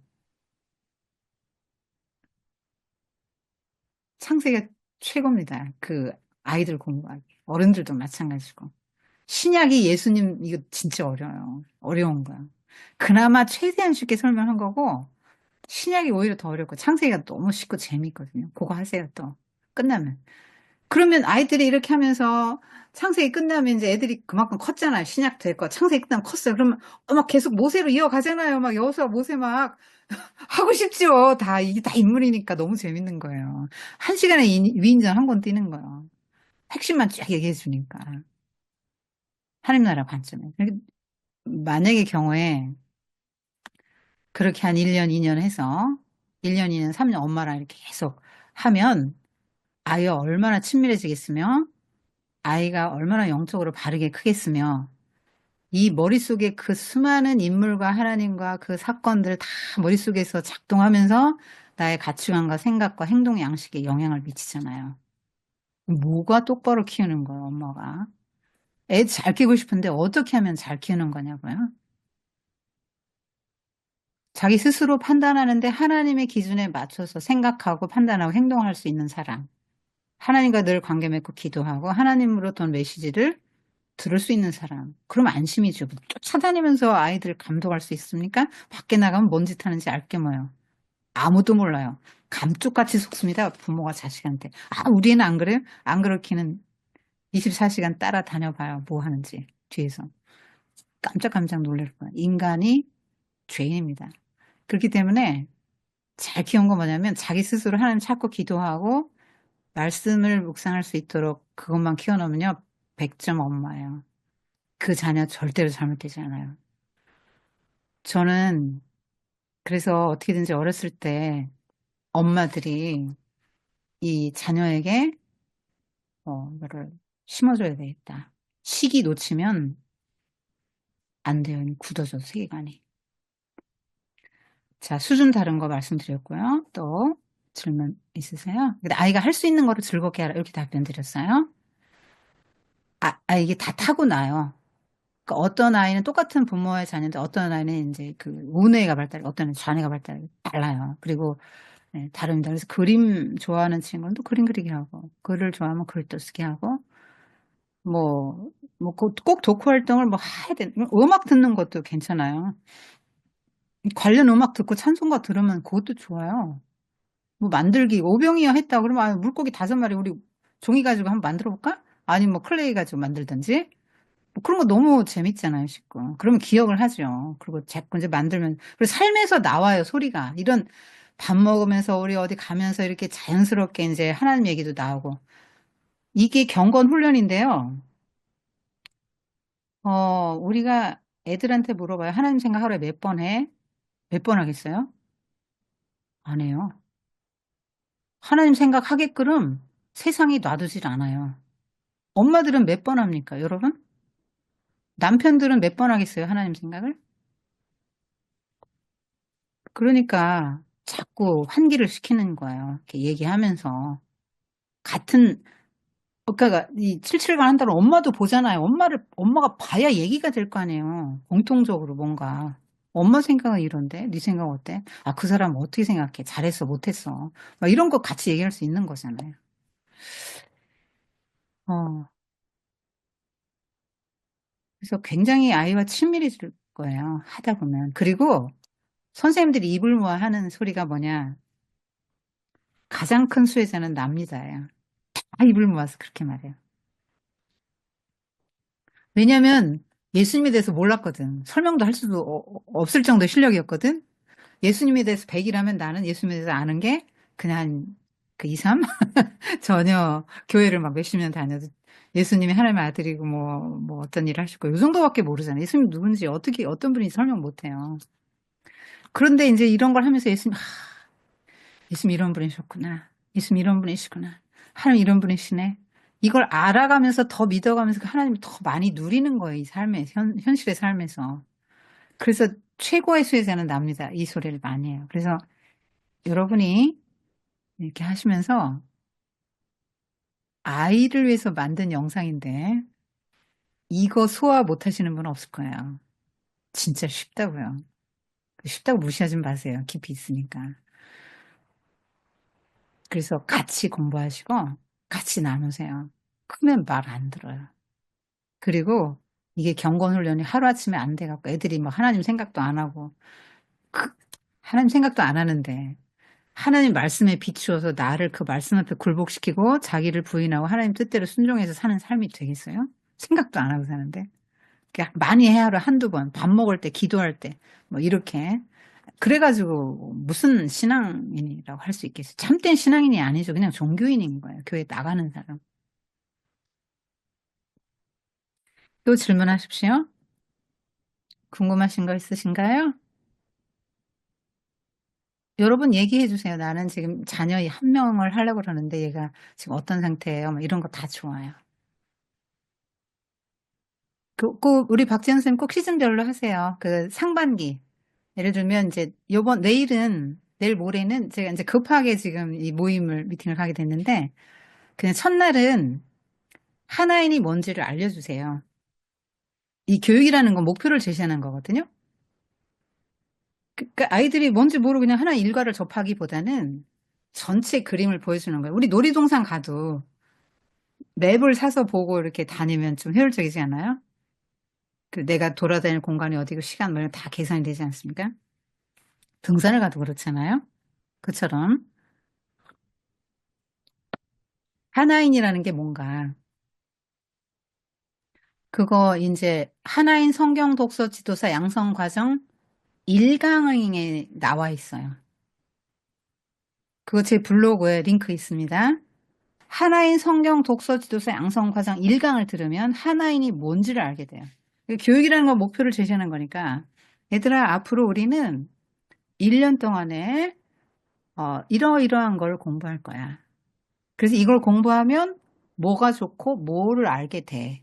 창세기가 최고입니다. 그 아이들 공부하기. 어른들도 마찬가지고. 신약이 예수님 이거 진짜 어려워요. 어려운 거야. 그나마 최대한 쉽게 설명한 거고 신약이 오히려 더 어렵고 창세기가 너무 쉽고 재밌거든요. 그거 하세요 또. 끝나면. 그러면 아이들이 이렇게 하면서 창세기 끝나면 이제 애들이 그만큼 컸잖아요. 신약 될 거. 창세기 끝나면 컸어요. 그러면 막 계속 모세로 이어가잖아요. 막 여호수아 모세 막 하고 싶죠. 이게 다 인물이니까 너무 재밌는 거예요. 한 시간에 위인전 한 권 뛰는 거예요. 핵심만 쫙 얘기해 주니까. 하나님 나라 관점에. 만약의 경우에 그렇게 한 1년, 2년 해서 1년, 2년, 3년 엄마랑 이렇게 계속 하면 아이와 얼마나 친밀해지겠으며 아이가 얼마나 영적으로 바르게 크겠으며 이 머릿속에 그 수많은 인물과 하나님과 그 사건들 다 머릿속에서 작동하면서 나의 가치관과 생각과 행동 양식에 영향을 미치잖아요. 뭐가 똑바로 키우는 거예요, 엄마가. 애 잘 키우고 싶은데 어떻게 하면 잘 키우는 거냐고요? 자기 스스로 판단하는데 하나님의 기준에 맞춰서 생각하고 판단하고 행동할 수 있는 사람. 하나님과 늘 관계 맺고 기도하고 하나님으로부터 온 메시지를 들을 수 있는 사람. 그럼 안심이죠. 쫓아다니면서 아이들 감독할 수 있습니까? 밖에 나가면 뭔 짓 하는지 알게 뭐요. 아무도 몰라요. 감쪽같이 속습니다. 부모가 자식한테. 아, 우리 애는 안 그래요? 안 그렇기는 24시간 따라다녀봐요. 뭐 하는지 뒤에서. 깜짝깜짝 놀랄 거예요. 인간이 죄인입니다. 그렇기 때문에 잘 키운 건 뭐냐면 자기 스스로 하나님 찾고 기도하고 말씀을 묵상할 수 있도록 그것만 키워놓으면요. 100점 엄마예요. 그 자녀 절대로 잘못되지 않아요. 저는 그래서 어떻게든지 어렸을 때 엄마들이 이 자녀에게 뭐를 심어줘야 되겠다. 시기 놓치면 안 돼요. 이미 굳어져 세계관이. 자, 수준 다른 거 말씀드렸고요. 또 질문 있으세요? 근데 아이가 할 수 있는 거를 즐겁게 하라 이렇게 답변 드렸어요. 이게 다 타고나요. 그러니까 어떤 아이는 똑같은 부모의 자녀인데 어떤 아이는 이제 그 우뇌가 발달, 어떤 자뇌가 발달이 달라요. 그리고 네, 다릅니다. 그래서 그림 좋아하는 친구는 또 그림 그리기 하고, 글을 좋아하면 글도 쓰게 하고, 뭐, 꼭 독후 활동을 뭐 해야 되는, 음악 듣는 것도 괜찮아요. 관련 음악 듣고 찬송가 들으면 그것도 좋아요. 뭐 만들기, 오병이어 했다 그러면 물고기 5마리 우리 종이 가지고 한번 만들어 볼까? 아니면 뭐 클레이 가지고 만들든지. 뭐 그런 거 너무 재밌잖아요, 싶고. 그러면 기억을 하죠. 그리고 자꾸 이제 만들면, 그리고 삶에서 나와요, 소리가. 이런 밥 먹으면서 우리 어디 가면서 이렇게 자연스럽게 이제 하나님 얘기도 나오고. 이게 경건 훈련인데요. 우리가 애들한테 물어봐요. 하나님 생각 하루에 몇 번 해? 몇 번 하겠어요? 안 해요. 하나님 생각하게끔 세상이 놔두질 않아요. 엄마들은 몇 번 합니까, 여러분? 남편들은 몇 번 하겠어요, 하나님 생각을? 그러니까 자꾸 환기를 시키는 거예요. 이렇게 얘기하면서. 같은, 그러니까 이 77관 한다는 엄마도 보잖아요. 엄마가 봐야 얘기가 될 거 아니에요. 공통적으로 뭔가. 엄마 생각은 이런데, 네 생각 어때? 아, 그 사람 어떻게 생각해? 잘했어, 못했어. 막 이런 거 같이 얘기할 수 있는 거잖아요. 어, 그래서 굉장히 아이와 친밀해질 거예요. 하다 보면. 그리고 선생님들이 입을 모아 하는 소리가 뭐냐. 가장 큰 수혜자는 납니다예요. 다 입을 모아서 그렇게 말해요. 왜냐면 예수님에 대해서 몰랐거든. 설명도 할 수도 없을 정도의 실력이었거든. 예수님에 대해서 100이라면 나는 예수님에 대해서 아는 게 그냥 그 2, 3? 전혀 교회를 막 몇십 년 다녀도 예수님이 하나님의 아들이고 뭐 어떤 일을 하실 거요 정도밖에 모르잖아요. 예수님 누군지 어떻게, 어떤 분인지 설명 못 해요. 그런데 이제 이런 걸 하면서 예수님 이런 분이셨구나. 예수님 이런 분이시구나. 하나님 이런 분이시네. 이걸 알아가면서 더 믿어가면서 그 하나님을 더 많이 누리는 거예요. 이 삶에, 현실의 삶에서. 그래서 최고의 수혜자는 납니다. 이 소리를 많이 해요. 그래서 여러분이 이렇게 하시면서 아이를 위해서 만든 영상인데 이거 소화 못 하시는 분은 없을 거예요. 진짜 쉽다고요. 쉽다고 무시하지 마세요. 깊이 있으니까. 그래서 같이 공부하시고 같이 나누세요. 크면 말 안 들어요. 그리고 이게 경건훈련이 하루아침에 안 돼갖고 애들이 뭐 하나님 생각도 안 하고 그- 하나님 생각도 안 하는데 하나님 말씀에 비추어서 나를 그 말씀 앞에 굴복시키고 자기를 부인하고 하나님 뜻대로 순종해서 사는 삶이 되겠어요? 생각도 안 하고 사는데. 그러니까 많이 해야 하루 한두 번, 밥 먹을 때, 기도할 때, 뭐 이렇게. 그래가지고 무슨 신앙인이라고 할 수 있겠어요? 참된 신앙인이 아니죠. 그냥 종교인인 거예요. 교회 나가는 사람. 또 질문하십시오. 궁금하신 거 있으신가요? 여러분 얘기해 주세요. 나는 지금 자녀 한 명을 하려고 그러는데 얘가 지금 어떤 상태예요? 뭐 이런 거 다 좋아요. 꼭 우리 박지현 선생님 꼭 시즌별로 하세요. 그 상반기. 예를 들면 이제 내일 모레는 제가 이제 급하게 지금 이 미팅을 가게 됐는데 그냥 첫날은 하나인이 뭔지를 알려주세요. 이 교육이라는 건 목표를 제시하는 거거든요. 그러니까 아이들이 뭔지 모르고 그냥 하나 일과를 접하기보다는 전체 그림을 보여주는 거예요. 우리 놀이동산 가도 맵을 사서 보고 이렇게 다니면 좀 효율적이지 않아요? 그 내가 돌아다닐 공간이 어디고 시간 뭐 이런 다 계산이 되지 않습니까? 등산을 가도 그렇잖아요. 그처럼 하나인이라는 게 뭔가 그거 이제 하나인 성경 독서 지도사 양성 과정 1강에 나와 있어요. 그거 제 블로그에 링크 있습니다. 하나인 성경 독서 지도서 양성 과정 1강을 들으면 하나인이 뭔지를 알게 돼요. 교육이라는 건 목표를 제시하는 거니까 얘들아 앞으로 우리는 1년 동안에 이러이러한 걸 공부할 거야. 그래서 이걸 공부하면 뭐가 좋고 뭐를 알게 돼.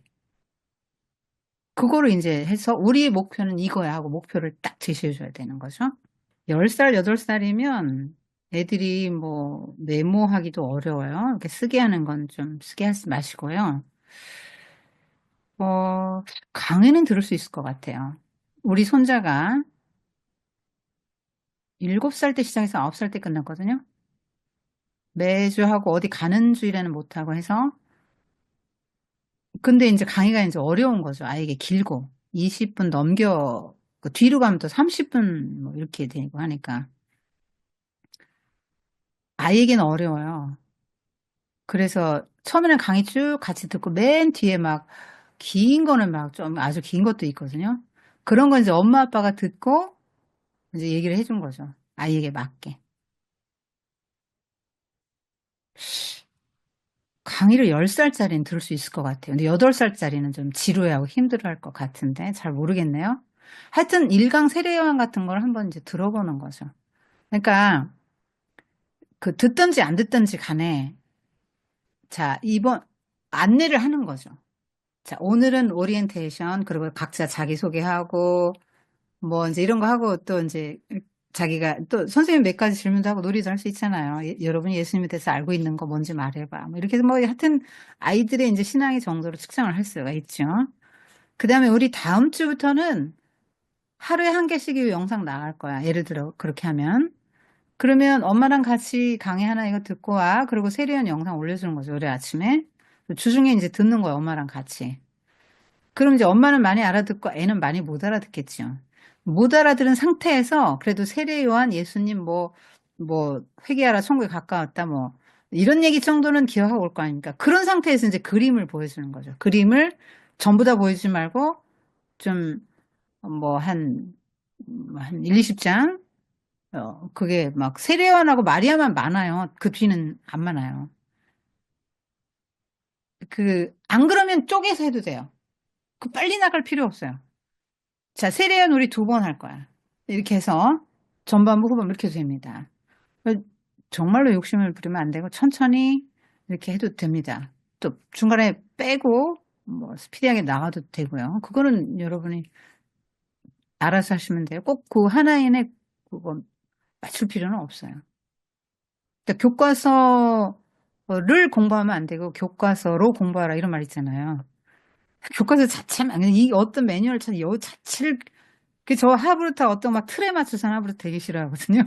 그거를 이제 해서 우리의 목표는 이거야 하고 목표를 딱 제시해 줘야 되는 거죠. 10살, 8살이면 애들이 뭐 메모하기도 어려워요. 이렇게 쓰게 하는 건 좀 쓰게 하지 마시고요. 어, 강의는 들을 수 있을 것 같아요. 우리 손자가 7살 때 시작해서 9살 때 끝났거든요. 매주 하고 어디 가는 주일에는 못하고 해서. 근데 이제 강의가 이제 어려운 거죠. 아이게 길고. 20분 넘겨, 그 뒤로 가면 또 30분 뭐 이렇게 되고 하니까. 아이에게는 어려워요. 그래서 처음에는 강의 쭉 같이 듣고 맨 뒤에 막 긴 거는 막 좀 아주 긴 것도 있거든요. 그런 건 이제 엄마 아빠가 듣고 이제 얘기를 해준 거죠. 아이에게 맞게. 강의를 10살짜리는 들을 수 있을 것 같아요. 근데 8살짜리는 좀 지루해하고 힘들어할 것 같은데 잘 모르겠네요. 하여튼 일강 세례요한 같은 걸 한번 이제 들어보는 거죠. 그러니까 그 듣든지 안 듣든지 간에 자, 이번 안내를 하는 거죠. 자, 오늘은 오리엔테이션 그리고 각자 자기소개하고 뭐 이제 이런 거 하고 또 이제 자기가 또 선생님 몇 가지 질문도 하고 놀이도 할 수 있잖아요. 여러분이 예수님에 대해서 알고 있는 거 뭔지 말해봐. 뭐 이렇게 해서 뭐 하여튼 아이들의 이제 신앙의 정도로 측정을 할 수가 있죠. 그 다음에 우리 다음 주부터는 하루에 한 개씩 이 영상 나갈 거야. 예를 들어 그렇게 하면. 그러면 엄마랑 같이 강의 하나 이거 듣고 와. 그리고 세리언 영상 올려주는 거죠. 우리 아침에. 주중에 이제 듣는 거야. 엄마랑 같이. 그럼 이제 엄마는 많이 알아듣고 애는 많이 못 알아듣겠죠. 못 알아들은 상태에서 그래도 세례 요한 예수님 뭐 회개하라 천국에 가까웠다 뭐 이런 얘기 정도는 기억하고 올 거 아닙니까? 그런 상태에서 이제 그림을 보여주는 거죠. 그림을 전부 다 보여주지 말고 좀 뭐 한 1, 20장 그게 막 세례 요한하고 마리아만 많아요. 그 뒤는 안 많아요. 안 그러면 쪼개서 해도 돼요. 그 빨리 나갈 필요 없어요. 자, 세례연 우리 2번 할 거야. 이렇게 해서 전반부, 후반부 이렇게 해도 됩니다. 정말로 욕심을 부리면 안 되고 천천히 이렇게 해도 됩니다. 또 중간에 빼고 뭐 스피디하게 나가도 되고요. 그거는 여러분이 알아서 하시면 돼요. 꼭 그 하나인에 그거 맞출 필요는 없어요. 그러니까 교과서를 공부하면 안 되고 교과서로 공부하라 이런 말 있잖아요. 교과서 자체만 그냥 이 어떤 매뉴얼 여 자체를 저 하브루타 어떤 막 틀에 맞춰서 하브루타 되게 싫어하거든요.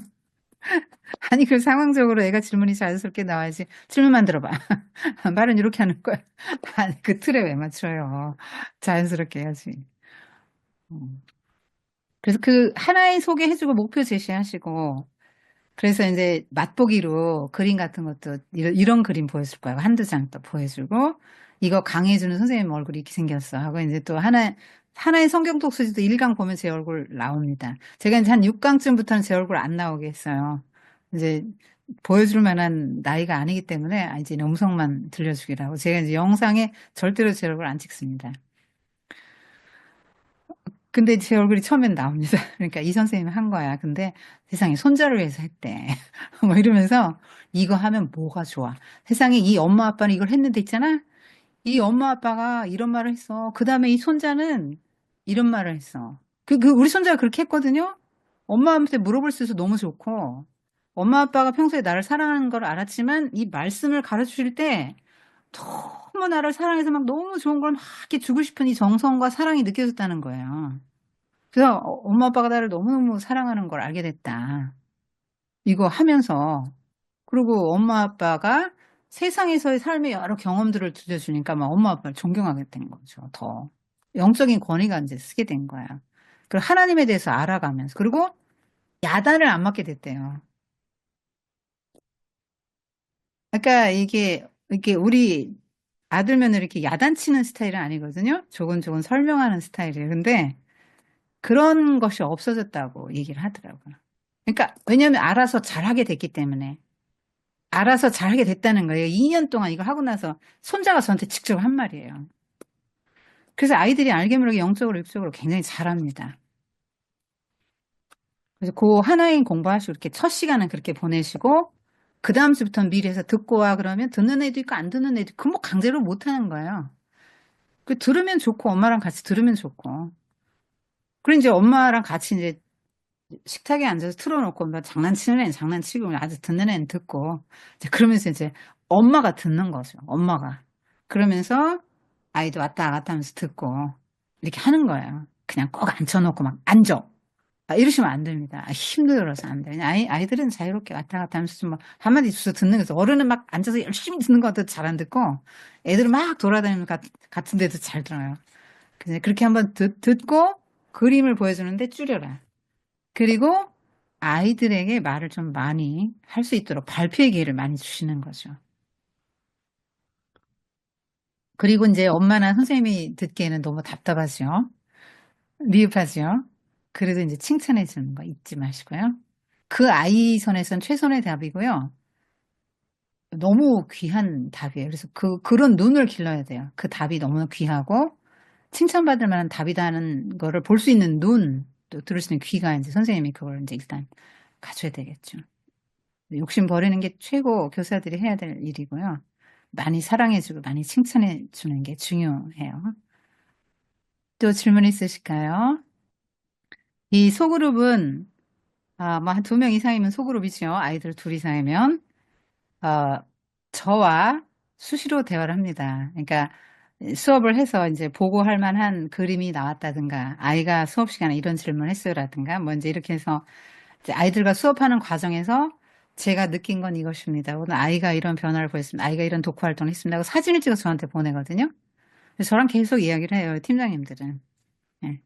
아니, 그 상황적으로 애가 질문이 자연스럽게 나와야지. 질문만 들어봐. 말은 이렇게 하는 거야. 아니, 그 틀에 왜 맞춰요? 자연스럽게 해야지. 음. 그래서 그 하나의 소개해주고 목표 제시하시고, 그래서 이제 맛보기로 그림 같은 것도 이런 그림 보여줄 거야. 한두 장 또 보여주고, 이거 강의해주는 선생님 얼굴이 이렇게 생겼어. 하고 이제 또 하나의 성경 독서지도 1강 보면 제 얼굴 나옵니다. 제가 이제 한 6강쯤부터는 제 얼굴 안 나오게 했어요. 이제 보여줄 만한 나이가 아니기 때문에 이제 음성만 들려주기라고. 제가 이제 영상에 절대로 제 얼굴 안 찍습니다. 근데 제 얼굴이 처음엔 나옵니다. 그러니까 이 선생님이 한 거야. 근데 세상에 손자를 위해서 했대. 뭐 이러면서 이거 하면 뭐가 좋아. 세상에 이 엄마 아빠는 이걸 했는데 있잖아. 이 엄마 아빠가 이런 말을 했어. 그 다음에 이 손자는 이런 말을 했어. 우리 손자가 그렇게 했거든요. 엄마한테 물어볼 수 있어서 너무 좋고, 엄마 아빠가 평소에 나를 사랑하는 걸 알았지만, 이 말씀을 가르쳐 주실 때, 너무 나를 사랑해서 막 너무 좋은 걸 막 이렇게 주고 싶은 이 정성과 사랑이 느껴졌다는 거예요. 그래서 엄마 아빠가 나를 너무너무 사랑하는 걸 알게 됐다. 이거 하면서. 그리고 엄마 아빠가 세상에서의 삶의 여러 경험들을 들려주니까 막 엄마 아빠를 존경하게 된 거죠. 더. 영적인 권위가 이제 쓰게 된 거야. 그리고 하나님에 대해서 알아가면서. 그리고 야단을 안 맞게 됐대요. 그러니까 이게 우리 아들 며느리 이렇게 야단치는 스타일은 아니거든요. 조곤조곤 설명하는 스타일이에요. 근데 그런 것이 없어졌다고 얘기를 하더라고요. 그러니까 왜냐하면 알아서 잘하게 됐기 때문에. 알아서 잘하게 됐다는 거예요. 2년 동안 이거 하고 나서 손자가 저한테 직접 한 말이에요. 그래서 아이들이 알게 모르게 영적으로 육적으로 굉장히 잘합니다. 그래서 그 하나인 공부하시고 이렇게 첫 시간은 그렇게 보내시고 그 다음 주부터는 미리 해서 듣고 와 그러면 듣는 애도 있고 안 듣는 애도 있고 그뭐 강제로 못 하는 거예요. 그 들으면 좋고 엄마랑 같이 들으면 좋고 그리고 이제 엄마랑 같이 이제 식탁에 앉아서 틀어놓고 막 장난치는 애는 장난치고 아주 듣는 애는 듣고 이제 그러면서 이제 엄마가 듣는 거죠. 엄마가 그러면서 아이도 왔다 갔다 하면서 듣고 이렇게 하는 거예요. 그냥 꼭 앉혀놓고 막 앉아. 이러시면 안 됩니다. 힘들어서 안 돼요. 아이들은 자유롭게 왔다 갔다 하면서 좀 막 한마디 주워 듣는 거죠. 어른은 막 앉아서 열심히 듣는 것도 잘 안 듣고 애들은 막 돌아다니는 것 같은 데도 잘 들어요. 그래서 그렇게 한번 듣고 그림을 보여주는데 줄여라. 그리고 아이들에게 말을 좀 많이 할 수 있도록 발표의 기회를 많이 주시는 거죠. 그리고 이제 엄마나 선생님이 듣기에는 너무 답답하죠. 미흡하죠. 그래도 이제 칭찬해 주는 거 잊지 마시고요. 그 아이 선에선 최선의 답이고요. 너무 귀한 답이에요. 그래서 그런 눈을 길러야 돼요. 그 답이 너무 귀하고 칭찬받을 만한 답이다는 거를 볼 수 있는 눈, 또 들을 수 있는 귀가 이제 선생님이 그걸 이제 일단 가져야 되겠죠. 욕심 버리는 게 최고 교사들이 해야 될 일이고요. 많이 사랑해주고 많이 칭찬해주는 게 중요해요. 또 질문 있으실까요? 이 소그룹은 뭐 한 두 명 이상이면 소그룹이죠. 아이들 둘 이상이면 어, 저와 수시로 대화를 합니다. 그러니까 수업을 해서 이제 보고할 만한 그림이 나왔다든가 아이가 수업 시간에 이런 질문을 했어요라든가 뭐 이제 이렇게 해서 이제 아이들과 수업하는 과정에서 제가 느낀 건 이것입니다. 오늘 아이가 이런 변화를 보였습니다. 아이가 이런 독후 활동을 했습니다. 하고 사진을 찍어서 저한테 보내거든요. 그래서 저랑 계속 이야기를 해요. 팀장님들은. 예.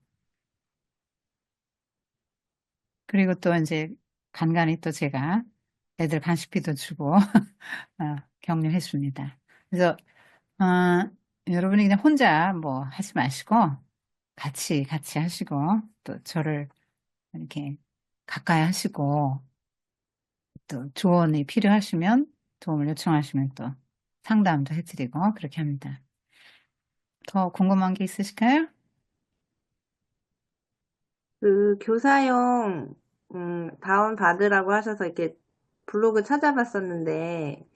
그리고 또 이제 간간히 또 제가 애들 간식비도 주고 격려해 줍니다. 그래서 여러분이 그냥 혼자 뭐 하지 마시고 같이 하시고 또 저를 이렇게 가까이 하시고 또 조언이 필요하시면 도움을 요청하시면 또 상담도 해드리고 그렇게 합니다. 더 궁금한 게 있으실까요? 그 교사용 다운 받으라고 하셔서 이렇게 블로그 찾아봤었는데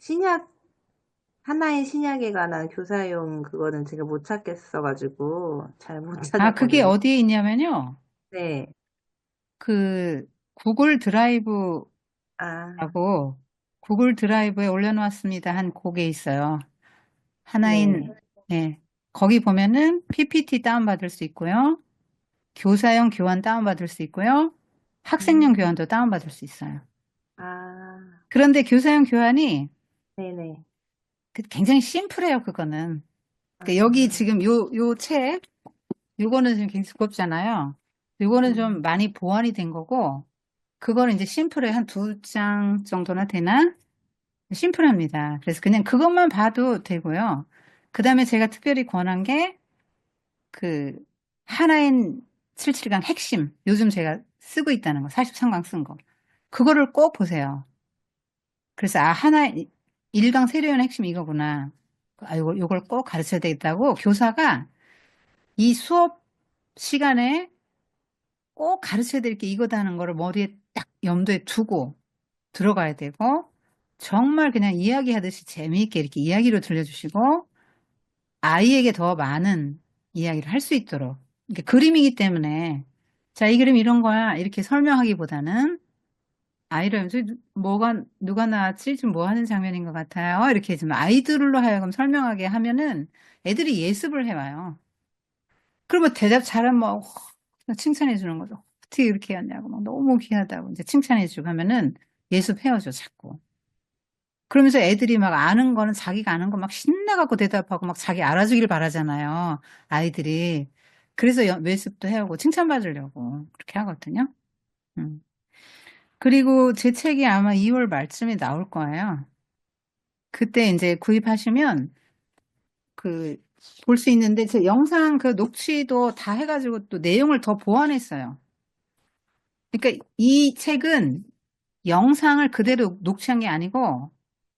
하나의 신약에 관한 교사용 그거는 제가 못 찾겠어가지고 잘 못 그게 찾았거든요. 어디에 있냐면요. 네. 그 구글 드라이브라고 아, 구글 드라이브에 올려놓았습니다. 한 곡에 있어요. 하나인, 네네. 네. 거기 보면은 PPT 다운받을 수 있고요. 교사용 교환 다운받을 수 있고요. 학생용 음, 교환도 다운받을 수 있어요. 아, 그런데 교사용 교환이 네네. 굉장히 심플해요, 그거는. 그러니까 여기 아, 지금 요 책, 요거는 지금 굉장히 두껍잖아요. 요거는 좀 음, 많이 보완이 된 거고, 그거는 이제 심플해. 한 두 장 정도나 되나? 심플합니다. 그래서 그냥 그것만 봐도 되고요. 그 다음에 제가 특별히 권한 게, 그, 하나인 77강 핵심. 요즘 제가 쓰고 있다는 거. 43강 쓴 거. 그거를 꼭 보세요. 그래서, 하나, 1강 세례의 핵심이 이거구나. 요걸 꼭 가르쳐야 되겠다고 교사가 이 수업 시간에 꼭 가르쳐야 될 게 이거다 하는 거를 머리에 딱 염두에 두고 들어가야 되고, 정말 그냥 이야기하듯이 재미있게 이렇게 이야기로 들려주시고, 아이에게 더 많은 이야기를 할 수 있도록. 이게 그림이기 때문에, 자, 이 그림 이런 거야. 이렇게 설명하기보다는, 아이를, 누가 나왔지? 지금 뭐 하는 장면인 것 같아요? 이렇게 좀 아이들로 하여금 설명하게 하면은 애들이 예습을 해와요. 그러면 대답 잘하면 칭찬해 주는 거죠. 어떻게 이렇게 했냐고, 막 너무 귀하다고 이제 칭찬해 주고 하면은 예습해오죠, 자꾸. 그러면서 애들이 막 아는 거는 자기가 아는 거 막 신나갖고 대답하고 막 자기 알아주길 바라잖아요. 아이들이. 그래서 외습도 해오고 칭찬받으려고 그렇게 하거든요. 음. 그리고 제 책이 아마 2월 말쯤에 나올 거예요. 그때 이제 구입하시면 그 볼 수 있는데 제 영상 그 녹취도 다 해가지고 또 내용을 더 보완했어요. 그러니까 이 책은 영상을 그대로 녹취한 게 아니고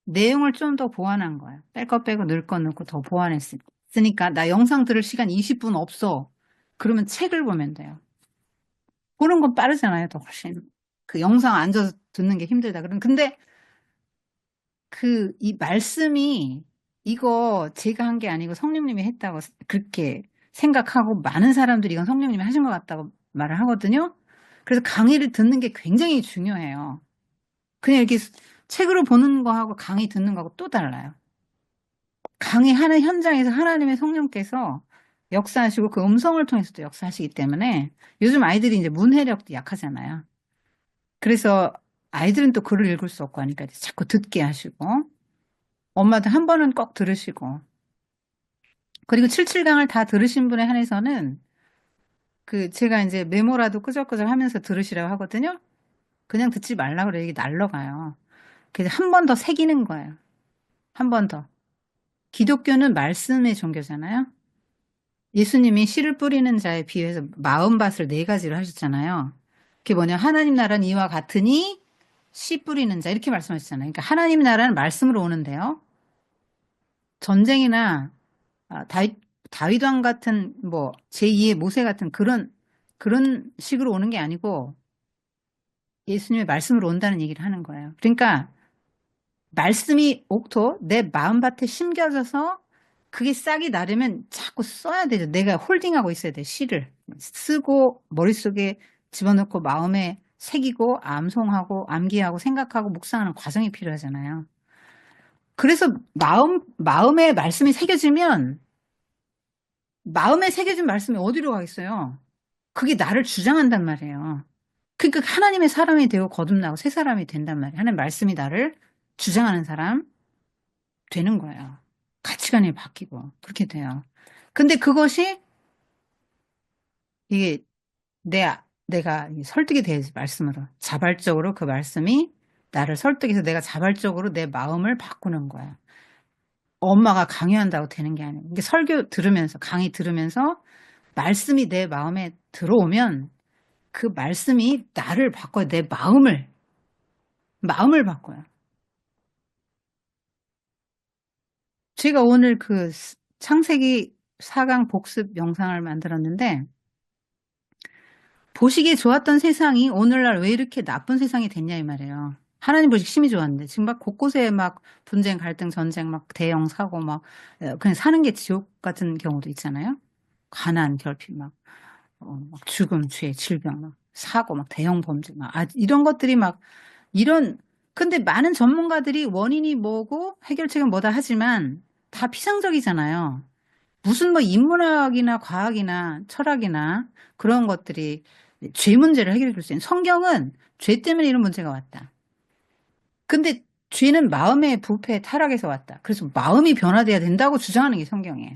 내용을 좀 더 보완한 거예요. 뺄 거 빼고 넣을 거 넣고 더 보완했으니까 나 영상 들을 시간 20분 없어. 그러면 책을 보면 돼요. 보는 건 빠르잖아요, 더 훨씬. 그 영상 앉아서 듣는 게 힘들다. 근데 이 말씀이 이거 제가 한 게 아니고 성령님이 했다고 그렇게 생각하고 많은 사람들이 이건 성령님이 하신 것 같다고 말을 하거든요. 그래서 강의를 듣는 게 굉장히 중요해요. 그냥 이렇게 책으로 보는 거하고 강의 듣는 거하고 또 달라요. 강의하는 현장에서 하나님의 성령께서 역사하시고 그 음성을 통해서도 역사하시기 때문에 요즘 아이들이 이제 문해력도 약하잖아요. 그래서 아이들은 또 글을 읽을 수 없고 하니까 자꾸 듣게 하시고 엄마도 한 번은 꼭 들으시고 그리고 77강을 다 들으신 분에 한해서는 제가 이제 메모라도 끄적끄적 하면서 들으시라고 하거든요. 그냥 듣지 말라고 그래요. 이게 날라가요. 그래서 한 번 더 새기는 거예요. 한 번 더. 기독교는 말씀의 종교잖아요. 예수님이 씨를 뿌리는 자에 비유해서 마음밭을 네 가지를 하셨잖아요. 그게 뭐냐? 하나님 나라는 이와 같으니 씨 뿌리는 자 이렇게 말씀하셨잖아요. 그러니까 하나님 나라는 말씀으로 오는데요. 전쟁이나 다윗 왕 같은 뭐 제2의 모세 같은 그런 식으로 오는 게 아니고 예수님의 말씀으로 온다는 얘기를 하는 거예요. 그러니까 말씀이 옥토 내 마음밭에 심겨져서 그게 싹이 나려면 자꾸 써야 되죠. 내가 홀딩하고 있어야 돼. 시를 쓰고 머릿속에 집어넣고 마음에 새기고 암송하고 암기하고 생각하고 묵상하는 과정이 필요하잖아요. 그래서 마음에 말씀이 새겨지면 마음에 새겨진 말씀이 어디로 가겠어요? 그게 나를 주장한단 말이에요. 그러니까 하나님의 사람이 되고 거듭나고 새 사람이 된단 말이에요. 하나님 말씀이 나를 주장하는 사람 되는 거예요. 가치관이 바뀌고 그렇게 돼요. 근데 그것이 이게 내가 설득이 돼야지 말씀으로 자발적으로 그 말씀이 나를 설득해서 내가 자발적으로 내 마음을 바꾸는 거예요. 엄마가 강요한다고 되는 게 아니에요. 이게 설교 들으면서 강의 들으면서 말씀이 내 마음에 들어오면 그 말씀이 나를 바꿔요. 내 마음을 바꿔요. 제가 오늘 창세기 4강 복습 영상을 만들었는데 보시기에 좋았던 세상이 오늘날 왜 이렇게 나쁜 세상이 됐냐 이 말이에요. 하나님 보시기 심히 좋았는데 지금 막 곳곳에 막 분쟁, 갈등, 전쟁, 막 대형 사고 막 그냥 사는 게 지옥 같은 경우도 있잖아요. 가난, 결핍 막 죽음, 죄, 질병, 막 사고, 막 대형 범죄, 이런 것들이 근데 많은 전문가들이 원인이 뭐고 해결책은 뭐다 하지만 다 피상적이잖아요. 무슨 뭐 인문학이나 과학이나 철학이나 그런 것들이 죄 문제를 해결해 줄 수 있는 성경은 죄 때문에 이런 문제가 왔다. 근데 죄는 마음의 부패, 타락에서 왔다. 그래서 마음이 변화돼야 된다고 주장하는 게 성경이에요.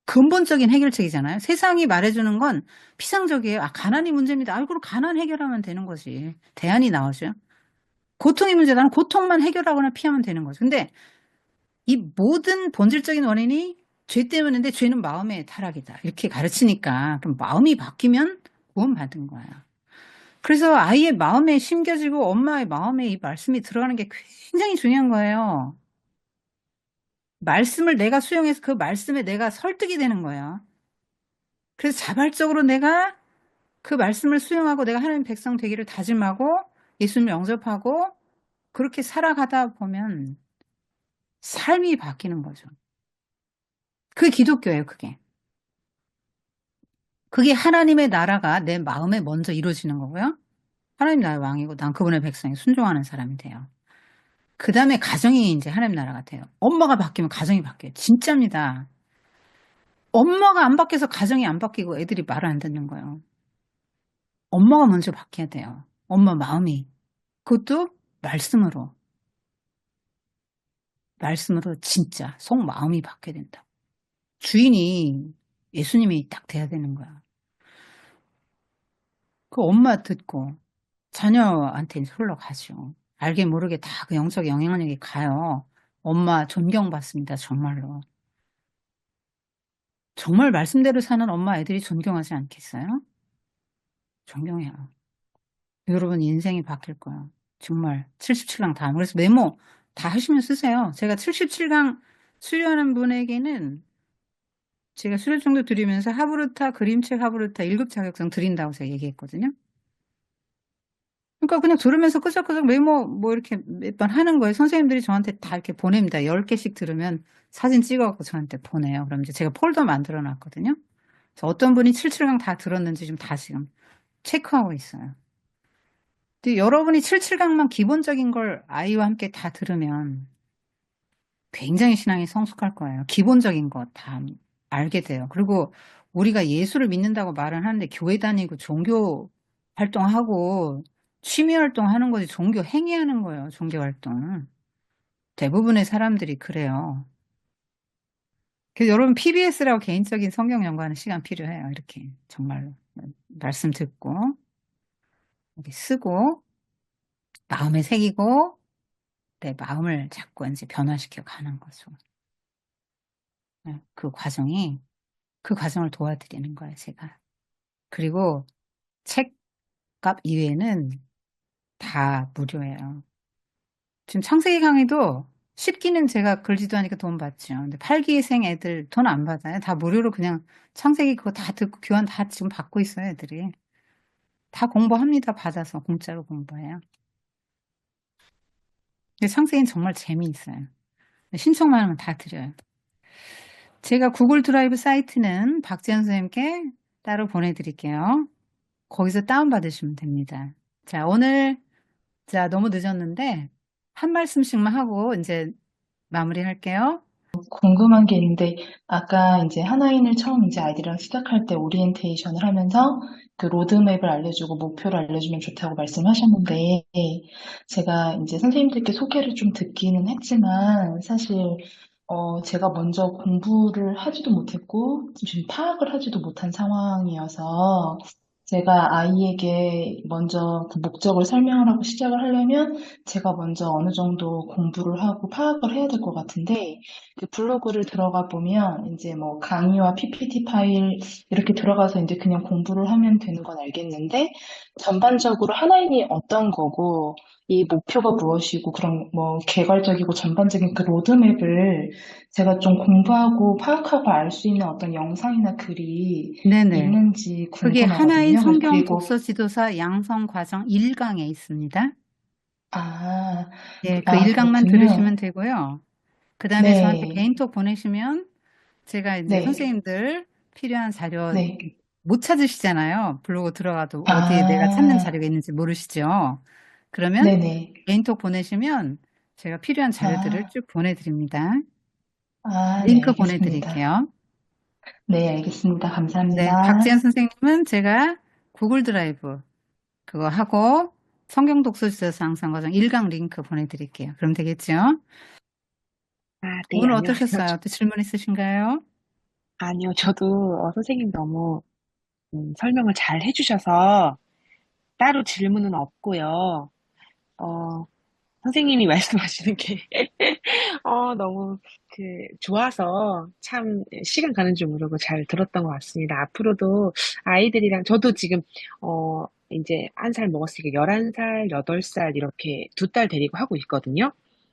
근본적인 해결책이잖아요. 세상이 말해주는 건 피상적이에요. 가난이 문제입니다. 그럼 가난 해결하면 되는 거지. 대안이 나오죠. 고통이 문제다는 고통만 해결하거나 피하면 되는 거죠. 근데 이 모든 본질적인 원인이 죄 때문인데 죄는 마음의 타락이다. 이렇게 가르치니까 그럼 마음이 바뀌면 구원받은 거야. 그래서 아이의 마음에 심겨지고 엄마의 마음에 이 말씀이 들어가는 게 굉장히 중요한 거예요. 말씀을 내가 수용해서 그 말씀에 내가 설득이 되는 거예요. 그래서 자발적으로 내가 그 말씀을 수용하고 내가 하나님 백성 되기를 다짐하고 예수님을 영접하고 그렇게 살아가다 보면 삶이 바뀌는 거죠. 그게 기독교예요, 그게. 그게 하나님의 나라가 내 마음에 먼저 이루어지는 거고요. 하나님 나라의 왕이고 난 그분의 백성에 순종하는 사람이 돼요. 그 다음에 가정이 이제 하나님 나라가 돼요. 엄마가 바뀌면 가정이 바뀌어요. 진짜입니다. 엄마가 안 바뀌어서 가정이 안 바뀌고 애들이 말을 안 듣는 거예요. 엄마가 먼저 바뀌어야 돼요. 엄마 마음이. 그것도 말씀으로. 말씀으로 진짜 속 마음이 바뀌어야 된다. 주인이 예수님이 딱 돼야 되는 거야. 그 엄마 듣고 자녀한테 이제 흘러가죠. 알게 모르게 다 그 영적 영향력이 가요. 엄마 존경받습니다. 정말로. 정말 말씀대로 사는 엄마 애들이 존경하지 않겠어요? 존경해요. 여러분 인생이 바뀔 거예요. 정말 77강 다. 그래서 메모 다 하시면 쓰세요. 제가 77강 수료하는 분에게는 제가 수료 정도 드리면서 하브르타, 그림책 하브르타 1급 자격증 드린다고 제가 얘기했거든요. 그러니까 그냥 들으면서 끄적끄적 메모 뭐 이렇게 몇 번 하는 거예요. 선생님들이 저한테 다 이렇게 보냅니다. 10개씩 들으면 사진 찍어갖고 저한테 보내요. 그럼 이제 제가 폴더 만들어 놨거든요. 그래서 어떤 분이 77강 다 들었는지 좀 다 지금 체크하고 있어요. 근데 여러분이 77강만 기본적인 걸 아이와 함께 다 들으면 굉장히 신앙이 성숙할 거예요. 기본적인 거 다 알게 돼요. 그리고 우리가 예수를 믿는다고 말은 하는데 교회 다니고 종교 활동하고 취미 활동하는 거지 종교 행위하는 거예요. 종교 활동. 대부분의 사람들이 그래요. 그래서 여러분 PBS라고 개인적인 성경 연구하는 시간 필요해요. 이렇게 정말로 말씀 듣고 여기 쓰고 마음에 새기고 내 마음을 자꾸 이제 변화시켜 가는 거죠. 네, 그 과정을 도와드리는 거예요, 제가. 그리고 책값 이외에는 다 무료예요. 지금 창세기 강의도 10기는 제가 글지도 하니까 돈 받죠. 근데 8기생 애들 돈 안 받아요. 다 무료로 그냥 창세기 그거 다 듣고 교환 다 지금 받고 있어요, 애들이. 다 공부합니다. 받아서 공짜로 공부해요. 근데 창세기는 정말 재미있어요. 신청만 하면 다 드려요. 제가 구글 드라이브 사이트는 박지현 선생님께 따로 보내드릴게요. 거기서 다운받으시면 됩니다. 자, 오늘, 자, 너무 늦었는데, 한 말씀씩만 하고 이제 마무리할게요. 궁금한 게 있는데, 아까 이제 하나인을 처음 이제 아이들이랑 시작할 때 오리엔테이션을 하면서 그 로드맵을 알려주고 목표를 알려주면 좋다고 말씀하셨는데, 제가 이제 선생님들께 소개를 좀 듣기는 했지만, 사실, 제가 먼저 공부를 하지도 못했고, 지금 파악을 하지도 못한 상황이어서, 제가 아이에게 먼저 그 목적을 설명을 하고 시작을 하려면, 제가 먼저 어느 정도 공부를 하고 파악을 해야 될 것 같은데, 그 블로그를 들어가 보면 이제 뭐 강의와 PPT 파일 이렇게 들어가서 이제 그냥 공부를 하면 되는 건 알겠는데 전반적으로 하나인이 어떤 거고 이 목표가 무엇이고 그런 뭐 개괄적이고 전반적인 그 로드맵을 제가 좀 공부하고 파악하고 알 수 있는 어떤 영상이나 글이 네네. 있는지 그게 하나인 궁금하거든요. 성경 그리고 독서 지도사 양성 과정 1강에 있습니다. 아, 예, 그 1강만 그렇군요. 들으시면 되고요. 그 다음에 저한테 네, 개인톡 보내시면 제가 이제 네, 선생님들 필요한 자료 네. 못 찾으시잖아요. 블로그 들어가도 어디에 내가 찾는 아, 자료가 있는지 모르시죠? 그러면 네네. 개인톡 보내시면 제가 필요한 자료들을 아, 쭉 보내드립니다. 네, 링크 알겠습니다. 보내드릴게요. 네, 알겠습니다. 네, 감사합니다. 박지현 선생님은 제가 구글 드라이브 그거 하고 성경 독서 주제서 항상 과정 1강 링크 보내드릴게요. 그럼 되겠죠? 아, 네, 오늘 안녕하세요. 어떠셨어요? 또 질문 있으신가요? 아니요, 저도 선생님 너무 설명을 잘 해주셔서 따로 질문은 없고요. 어, 선생님이 말씀하시는 게 너무 좋아서 참 시간 가는 줄 모르고 잘 들었던 것 같습니다. 앞으로도 아이들이랑 저도 지금 이제 1살 먹었으니까 11살, 8살 이렇게 2딸 데리고 하고 있거든요.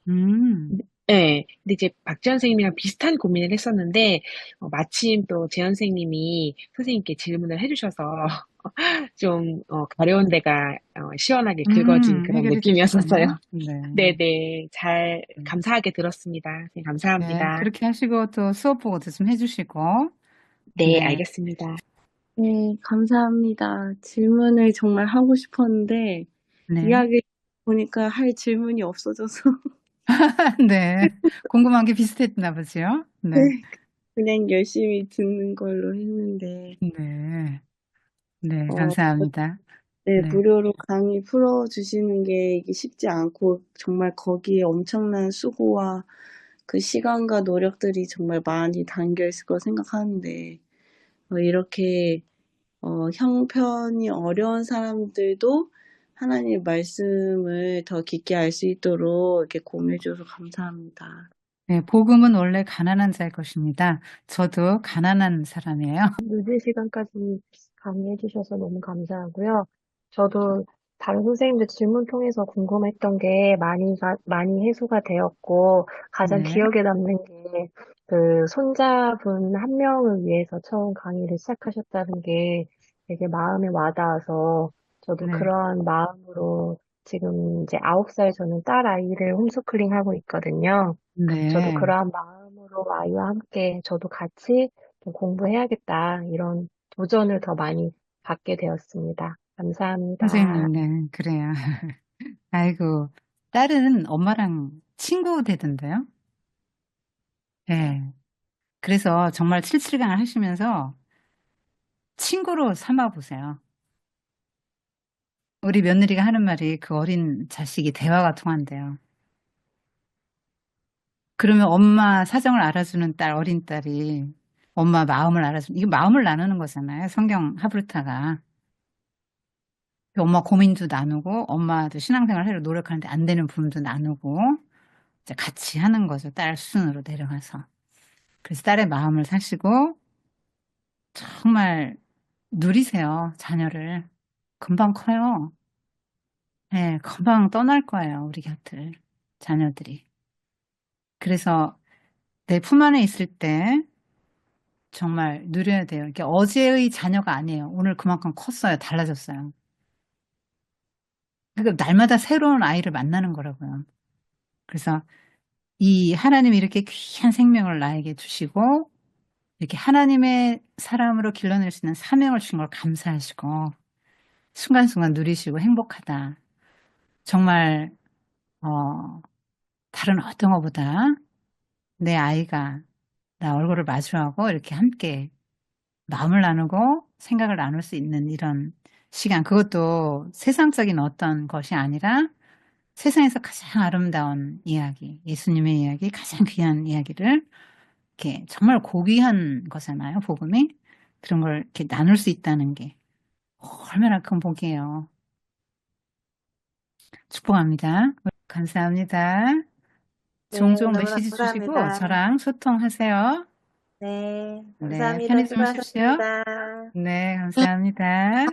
음. 네, 근데 이제 박지현 선생님이랑 비슷한 고민을 했었는데, 마침 또 재현 선생님이 선생님께 질문을 해주셔서 좀, 가려운 데가, 시원하게 긁어진 그런 해결이 느낌이었었어요. 되셨군요. 네. 네네, 감사하게 들었습니다. 선생님, 네, 감사합니다. 그렇게 하시고 또 수업 보고도 좀 해주시고, 네, 네, 알겠습니다. 네, 감사합니다. 질문을 정말 하고 싶었는데, 네, 이야기 보니까 할 질문이 없어져서, 네. 궁금한 게 비슷했나 보죠? 네, 네, 그냥 열심히 듣는 걸로 했는데, 네, 네, 어, 감사합니다. 네, 네, 무료로 강의 풀어주시는 게 이게 쉽지 않고, 정말 거기에 엄청난 수고와 그 시간과 노력들이 정말 많이 담겨 있을 거 생각하는데, 이렇게 형편이 어려운 사람들도 하나님 말씀을 더 깊게 알 수 있도록 이렇게 공유해 주셔서 감사합니다. 네, 복음은 원래 가난한 자의 것입니다. 저도 가난한 사람이에요. 늦은 시간까지 강의해 주셔서 너무 감사하고요. 저도 다른 선생님들 질문 통해서 궁금했던 게 많이 해소가 되었고, 가장 네, 기억에 남는 게 그 손자분 한 명을 위해서 처음 강의를 시작하셨다는 게 되게 마음에 와닿아서 저도 네, 그러한 마음으로 지금 이제 9살 저는 딸 아이를 홈스쿨링 하고 있거든요. 저도 네. 그러한 마음으로 아이와 함께 저도 같이 좀 공부해야겠다. 이런 도전을 더 많이 받게 되었습니다. 감사합니다. 선생님, 네, 그래요. 아이고, 딸은 엄마랑 친구 되던데요? 네. 그래서 정말 칠칠강을 하시면서 친구로 삼아 보세요. 우리 며느리가 하는 말이 그 어린 자식이 대화가 통한대요. 그러면 엄마 사정을 알아주는 딸, 어린 딸이 엄마 마음을 알아주는, 이게 마음을 나누는 거잖아요. 성경 하브르타가. 엄마 고민도 나누고, 엄마도 신앙생활 하려 노력하는데 안 되는 부분도 나누고, 이제 같이 하는 거죠. 딸 수준으로 내려가서. 그래서 딸의 마음을 사시고, 정말 누리세요. 자녀를. 금방 커요. 네, 금방 떠날 거예요. 우리 곁을. 자녀들이. 그래서 내 품 안에 있을 때 정말 누려야 돼요. 이게 어제의 자녀가 아니에요. 오늘 그만큼 컸어요. 달라졌어요. 그러니까 날마다 새로운 아이를 만나는 거라고요. 그래서 이 하나님이 이렇게 귀한 생명을 나에게 주시고 이렇게 하나님의 사람으로 길러낼 수 있는 사명을 주신 걸 감사하시고 순간순간 누리시고 행복하다. 정말 다른 어떤 것보다 내 아이가 나 얼굴을 마주하고 이렇게 함께 마음을 나누고 생각을 나눌 수 있는 이런 시간, 그것도 세상적인 어떤 것이 아니라 세상에서 가장 아름다운 이야기, 예수님의 이야기, 가장 귀한 이야기를 이렇게 정말 고귀한 거잖아요, 복음이. 그런 걸 이렇게 나눌 수 있다는 게 얼마나 큰 복이에요. 축복합니다. 감사합니다. 네, 종종 너무나 메시지 주시고 감사합니다. 저랑 소통하세요. 네, 네, 감사합니다. 편히 주무십시오. 수고하셨습니다. 네, 감사합니다.